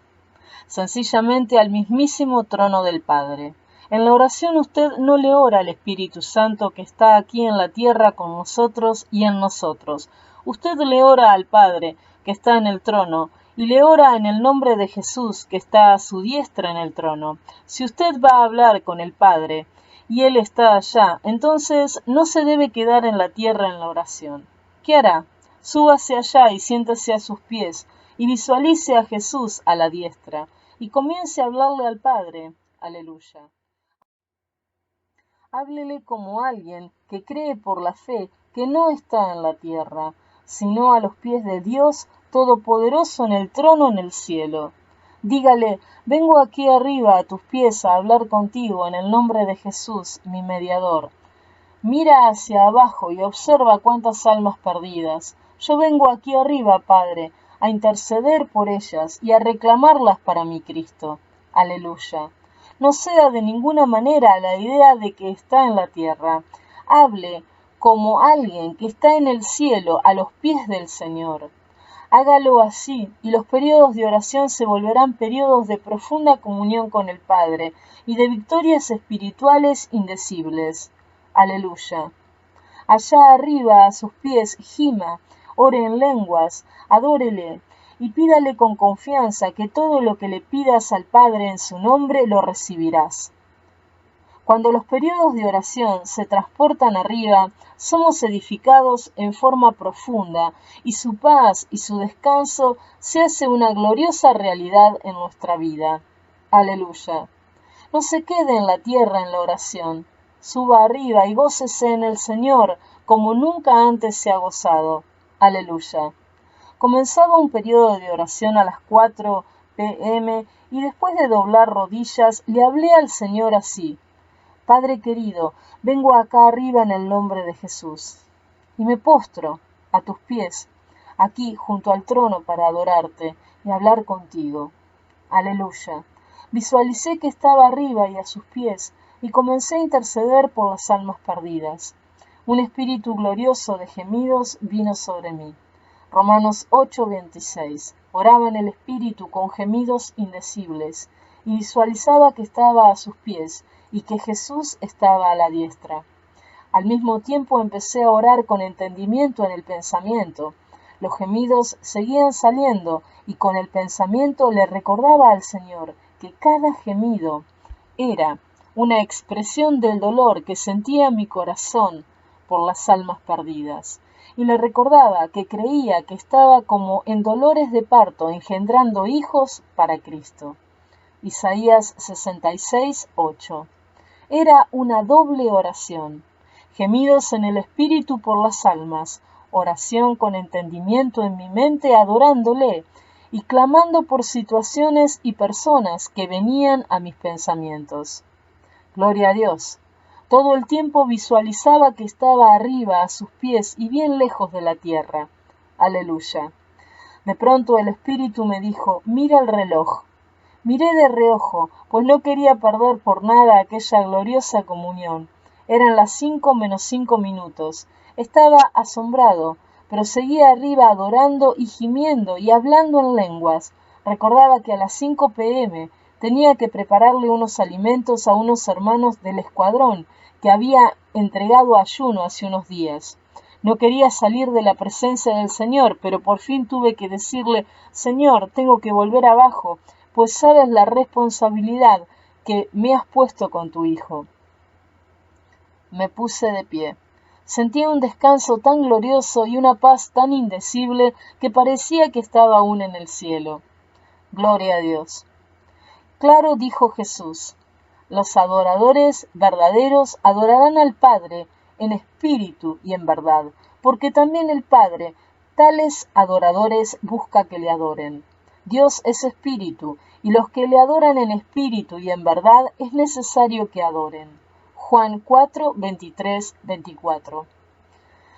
Speaker 1: Sencillamente al mismísimo trono del Padre. En la oración usted no le ora al Espíritu Santo que está aquí en la tierra con nosotros y en nosotros. Usted le ora al Padre que está en el trono y le ora en el nombre de Jesús que está a su diestra en el trono. Si usted va a hablar con el Padre y Él está allá, entonces no se debe quedar en la tierra en la oración. ¿Qué hará? Súbase allá y siéntese a sus pies y visualice a Jesús a la diestra y comience a hablarle al Padre. Aleluya. Háblele como alguien que cree por la fe que no está en la tierra, sino a los pies de Dios Todopoderoso en el trono en el cielo. Dígale, vengo aquí arriba a tus pies a hablar contigo en el nombre de Jesús, mi mediador. Mira hacia abajo y observa cuántas almas perdidas. Yo vengo aquí arriba, Padre, a interceder por ellas y a reclamarlas para mi Cristo. Aleluya. No sea de ninguna manera la idea de que está en la tierra. Hable como alguien que está en el cielo a los pies del Señor. Hágalo así, y los periodos de oración se volverán periodos de profunda comunión con el Padre y de victorias espirituales indecibles. Aleluya. Allá arriba, a sus pies, gima, ore en lenguas, adórele y pídale con confianza que todo lo que le pidas al Padre en su nombre lo recibirás. Cuando los periodos de oración se transportan arriba, somos edificados en forma profunda y su paz y su descanso se hace una gloriosa realidad en nuestra vida. Aleluya. No se quede en la tierra en la oración. Suba arriba y gócese en el Señor como nunca antes se ha gozado. Aleluya. Comenzaba un periodo de oración a las 4 p.m. y después de doblar rodillas le hablé al Señor así: Padre querido, vengo acá arriba en el nombre de Jesús y me postro a tus pies, aquí junto al trono para adorarte y hablar contigo. Aleluya. Visualicé que estaba arriba y a sus pies y comencé a interceder por las almas perdidas. Un espíritu glorioso de gemidos vino sobre mí. Romanos 8:26. Oraba en el espíritu con gemidos indecibles y visualizaba que estaba a sus pies y que Jesús estaba a la diestra. Al mismo tiempo empecé a orar con entendimiento en el pensamiento. Los gemidos seguían saliendo y con el pensamiento le recordaba al Señor que cada gemido era una expresión del dolor que sentía mi corazón por las almas perdidas. Y le recordaba que creía que estaba como en dolores de parto engendrando hijos para Cristo. Isaías 66:8. Era una doble oración. Gemidos en el espíritu por las almas, oración con entendimiento en mi mente adorándole y clamando por situaciones y personas que venían a mis pensamientos. Gloria a Dios. Todo el tiempo visualizaba que estaba arriba a sus pies y bien lejos de la tierra. Aleluya. De pronto el Espíritu me dijo: mira el reloj. Miré de reojo, pues no quería perder por nada aquella gloriosa comunión. Eran las 5 menos 5 minutos. Estaba asombrado, pero seguía arriba adorando y gimiendo y hablando en lenguas. Recordaba que a las 5 p.m., Tenía que prepararle unos alimentos a unos hermanos del escuadrón que había entregado ayuno hace unos días. No quería salir de la presencia del Señor, pero por fin tuve que decirle: Señor, tengo que volver abajo, pues sabes la responsabilidad que me has puesto con tu hijo. Me puse de pie. Sentía un descanso tan glorioso y una paz tan indecible que parecía que estaba aún en el cielo. Gloria a Dios. Claro, dijo Jesús, los adoradores verdaderos adorarán al Padre en espíritu y en verdad, porque también el Padre tales adoradores busca que le adoren. Dios es espíritu, y los que le adoran en espíritu y en verdad es necesario que adoren. Juan 4, 23, 24.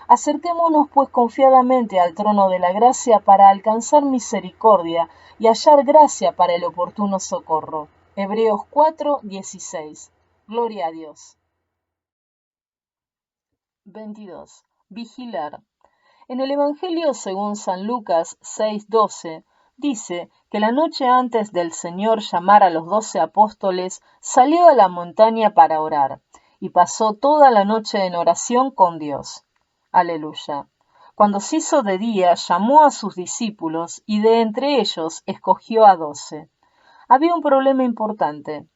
Speaker 1: Acerquémonos pues confiadamente al trono de la gracia para alcanzar misericordia y hallar gracia para el oportuno socorro. Hebreos 4, 16. Gloria a Dios. 22. Vigilar. En el Evangelio según San Lucas 6:12 dice que la noche antes del Señor llamar a los 12 apóstoles, salió a la montaña para orar, y pasó toda la noche en oración con Dios. Aleluya. Cuando se hizo de día, llamó a sus discípulos, y de entre ellos escogió a 12. Había un problema importante.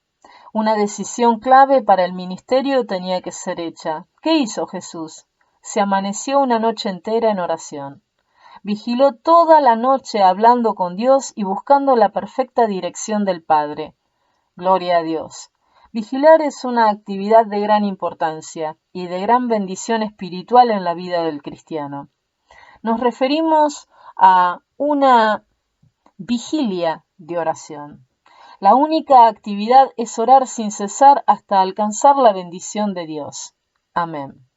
Speaker 1: Una decisión clave para el ministerio tenía que ser hecha. ¿Qué hizo Jesús? Se amaneció una noche entera en oración. Vigiló toda la noche hablando con Dios y buscando la perfecta dirección del Padre. Gloria a Dios. Vigilar es una actividad de gran importancia y de gran bendición espiritual en la vida del cristiano. Nos referimos a una vigilia de oración. La única actividad es orar sin cesar hasta alcanzar la bendición de Dios. Amén.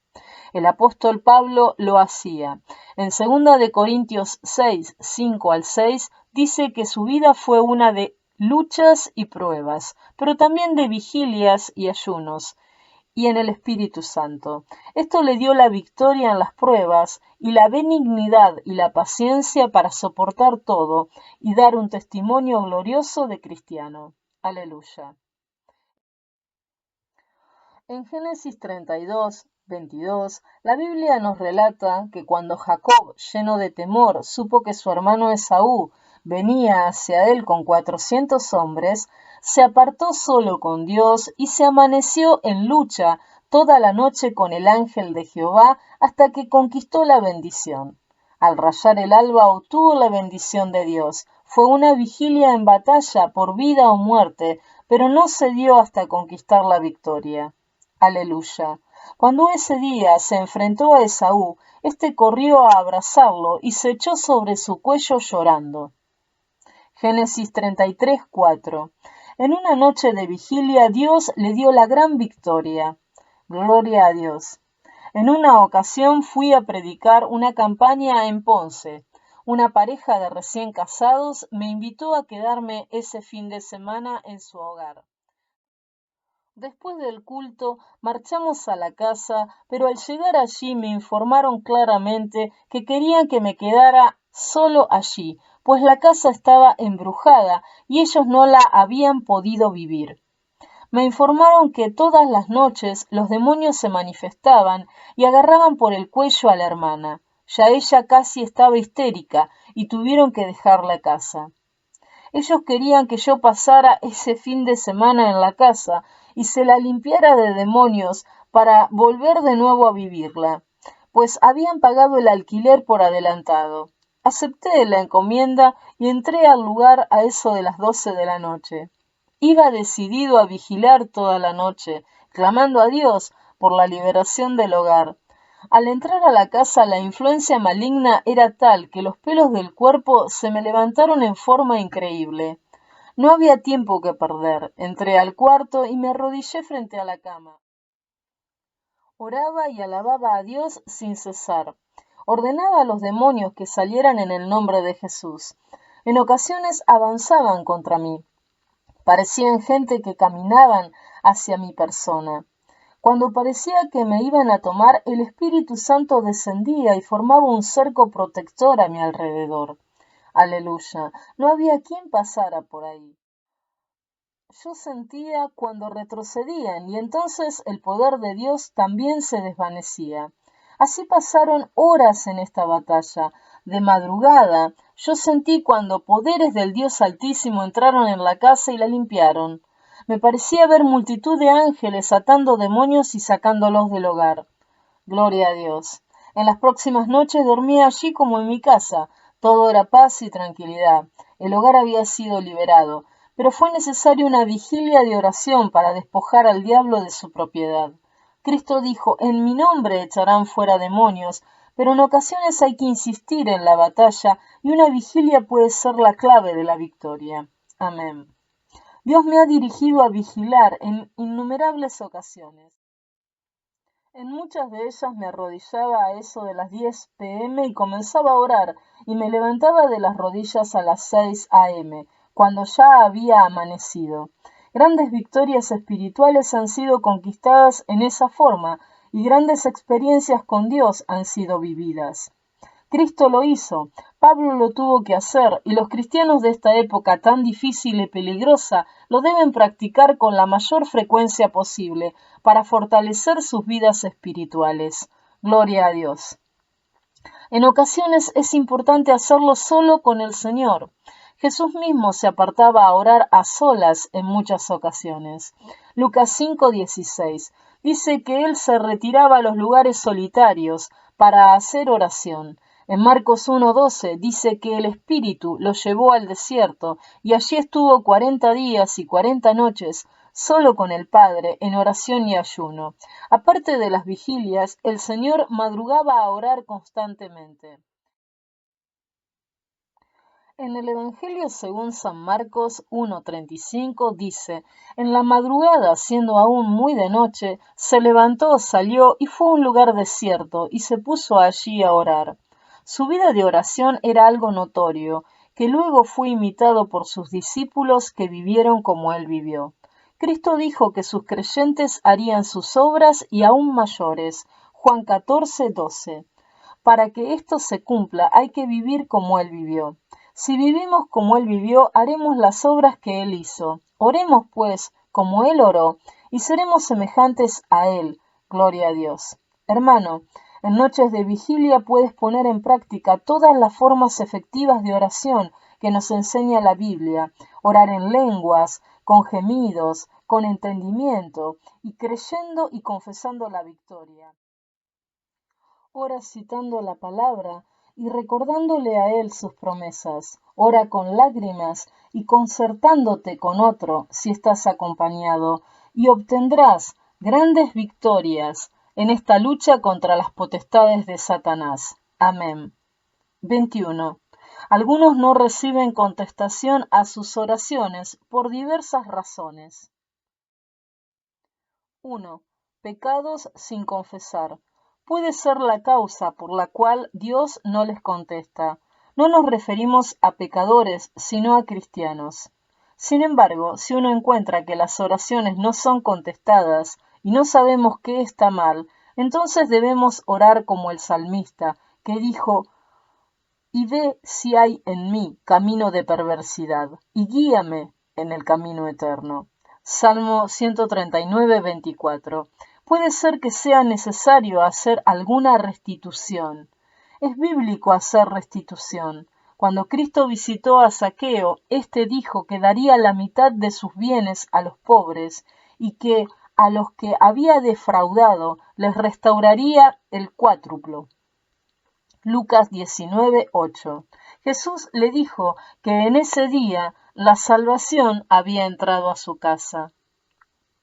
Speaker 1: El apóstol Pablo lo hacía. En 2 de Corintios 6, 5 al 6, dice que su vida fue una de luchas y pruebas, pero también de vigilias y ayunos, y en el Espíritu Santo. Esto le dio la victoria en las pruebas y la benignidad y la paciencia para soportar todo y dar un testimonio glorioso de cristiano. Aleluya. En Génesis 32, 22, la Biblia nos relata que cuando Jacob, lleno de temor, supo que su hermano Esaú venía hacia él con 400 hombres, se apartó solo con Dios y se amaneció en lucha toda la noche con el ángel de Jehová hasta que conquistó la bendición. Al rayar el alba obtuvo la bendición de Dios. Fue una vigilia en batalla por vida o muerte, pero no se dio hasta conquistar la victoria. Aleluya. Cuando ese día se enfrentó a Esaú, éste corrió a abrazarlo y se echó sobre su cuello llorando. Génesis 33, 4. En una noche de vigilia Dios le dio la gran victoria. Gloria a Dios. En una ocasión fui a predicar una campaña en Ponce. Una pareja de recién casados me invitó a quedarme ese fin de semana en su hogar. Después del culto marchamos a la casa, pero al llegar allí me informaron claramente que querían que me quedara solo allí, pues la casa estaba embrujada y ellos no la habían podido vivir. Me informaron que todas las noches los demonios se manifestaban y agarraban por el cuello a la hermana. Ya ella casi estaba histérica y tuvieron que dejar la casa. Ellos querían que yo pasara ese fin de semana en la casa y se la limpiara de demonios para volver de nuevo a vivirla, pues habían pagado el alquiler por adelantado. Acepté la encomienda y entré al lugar a eso de las 12 de la noche. Iba decidido a vigilar toda la noche, clamando a Dios por la liberación del hogar. Al entrar a la casa, la influencia maligna era tal que los pelos del cuerpo se me levantaron en forma increíble. No había tiempo que perder. Entré al cuarto y me arrodillé frente a la cama. Oraba y alababa a Dios sin cesar. Ordenaba a los demonios que salieran en el nombre de Jesús. En ocasiones avanzaban contra mí. Parecían gente que caminaban hacia mi persona. Cuando parecía que me iban a tomar, el Espíritu Santo descendía y formaba un cerco protector a mi alrededor. Aleluya. No había quien pasara por ahí. yo sentía cuando retrocedían y entonces el poder de Dios también se desvanecía. Así pasaron horas en esta batalla. De madrugada, yo sentí cuando poderes del Dios Altísimo entraron en la casa y la limpiaron. Me parecía ver multitud de ángeles atando demonios y sacándolos del hogar. Gloria a Dios. En las próximas noches dormía allí como en mi casa. Todo era paz y tranquilidad. El hogar había sido liberado, pero fue necesaria una vigilia de oración para despojar al diablo de su propiedad. Cristo dijo, en mi nombre echarán fuera demonios, pero en ocasiones hay que insistir en la batalla y una vigilia puede ser la clave de la victoria. Amén. Dios me ha dirigido a vigilar en innumerables ocasiones. En muchas de ellas me arrodillaba a eso de las 10 p.m. y comenzaba a orar, y me levantaba de las rodillas a las 6 a.m., cuando ya había amanecido. Grandes victorias espirituales han sido conquistadas en esa forma, y grandes experiencias con Dios han sido vividas. Cristo lo hizo, Pablo lo tuvo que hacer, y los cristianos de esta época tan difícil y peligrosa lo deben practicar con la mayor frecuencia posible para fortalecer sus vidas espirituales. Gloria a Dios. En ocasiones es importante hacerlo solo con el Señor. Jesús mismo se apartaba a orar a solas en muchas ocasiones. Lucas 5:16 dice que él se retiraba a los lugares solitarios para hacer oración. En Marcos 1:12 dice que el Espíritu lo llevó al desierto y allí estuvo 40 días y 40 noches solo con el Padre en oración y ayuno. Aparte de las vigilias, el Señor madrugaba a orar constantemente. En el Evangelio según San Marcos 1:35 dice, en la madrugada, siendo aún muy de noche, se levantó, salió y fue a un lugar desierto y se puso allí a orar. Su vida de oración era algo notorio, que luego fue imitado por sus discípulos que vivieron como él vivió. Cristo dijo que sus creyentes harían sus obras y aún mayores. Juan 14:12. Para que esto se cumpla hay que vivir como él vivió. Si vivimos como él vivió, haremos las obras que él hizo. Oremos, pues, como él oró, y seremos semejantes a él. Gloria a Dios. Hermano, en noches de vigilia puedes poner en práctica todas las formas efectivas de oración que nos enseña la Biblia. Orar en lenguas, con gemidos, con entendimiento, y creyendo y confesando la victoria. Ora citando la palabra y recordándole a él sus promesas. Ora con lágrimas y concertándote con otro si estás acompañado, y obtendrás grandes victorias en esta lucha contra las potestades de Satanás. Amén. 21. Algunos no reciben contestación a sus oraciones por diversas razones. 1. Pecados sin confesar. Puede ser la causa por la cual Dios no les contesta. No nos referimos a pecadores, sino a cristianos. Sin embargo, si uno encuentra que las oraciones no son contestadas y no sabemos qué está mal, entonces debemos orar como el salmista, que dijo, y ve si hay en mí camino de perversidad, y guíame en el camino eterno. Salmo 139:24. Puede ser que sea necesario hacer alguna restitución. Es bíblico hacer restitución. Cuando Cristo visitó a Zaqueo, éste dijo que daría la mitad de sus bienes a los pobres y que a los que había defraudado les restauraría el cuádruplo. Lucas 19:8. Jesús le dijo que en ese día la salvación había entrado a su casa.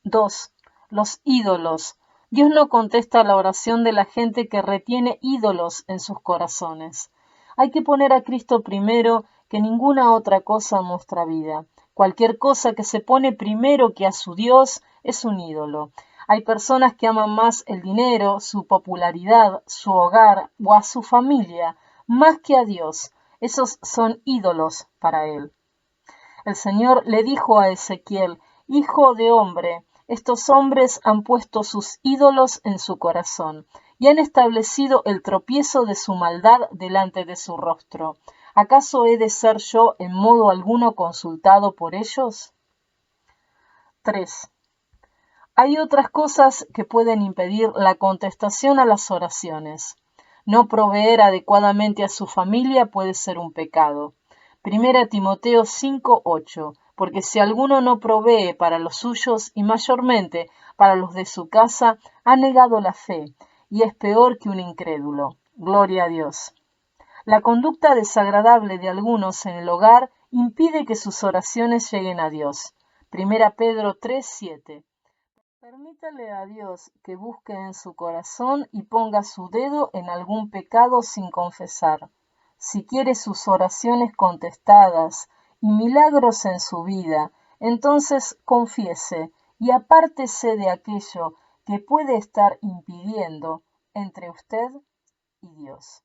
Speaker 1: 2. Los ídolos. Dios no contesta la oración de la gente que retiene ídolos en sus corazones. Hay que poner a Cristo primero que ninguna otra cosa en nuestra vida. Cualquier cosa que se pone primero que a su Dios es un ídolo. Hay personas que aman más el dinero, su popularidad, su hogar o a su familia, más que a Dios. Esos son ídolos para él. El Señor le dijo a Ezequiel, Hijo de hombre, estos hombres han puesto sus ídolos en su corazón y han establecido el tropiezo de su maldad delante de su rostro. ¿Acaso he de ser yo en modo alguno consultado por ellos? 3. Hay otras cosas que pueden impedir la contestación a las oraciones. No proveer adecuadamente a su familia puede ser un pecado. 1 Timoteo 5:8. Porque si alguno no provee para los suyos y mayormente para los de su casa, ha negado la fe y es peor que un incrédulo. Gloria a Dios. La conducta desagradable de algunos en el hogar impide que sus oraciones lleguen a Dios. 1 Pedro 3:7. Permítale a Dios que busque en su corazón y ponga su dedo en algún pecado sin confesar. Si quiere sus oraciones contestadas y milagros en su vida, entonces confiese y apártese de aquello que puede estar impidiendo entre usted y Dios.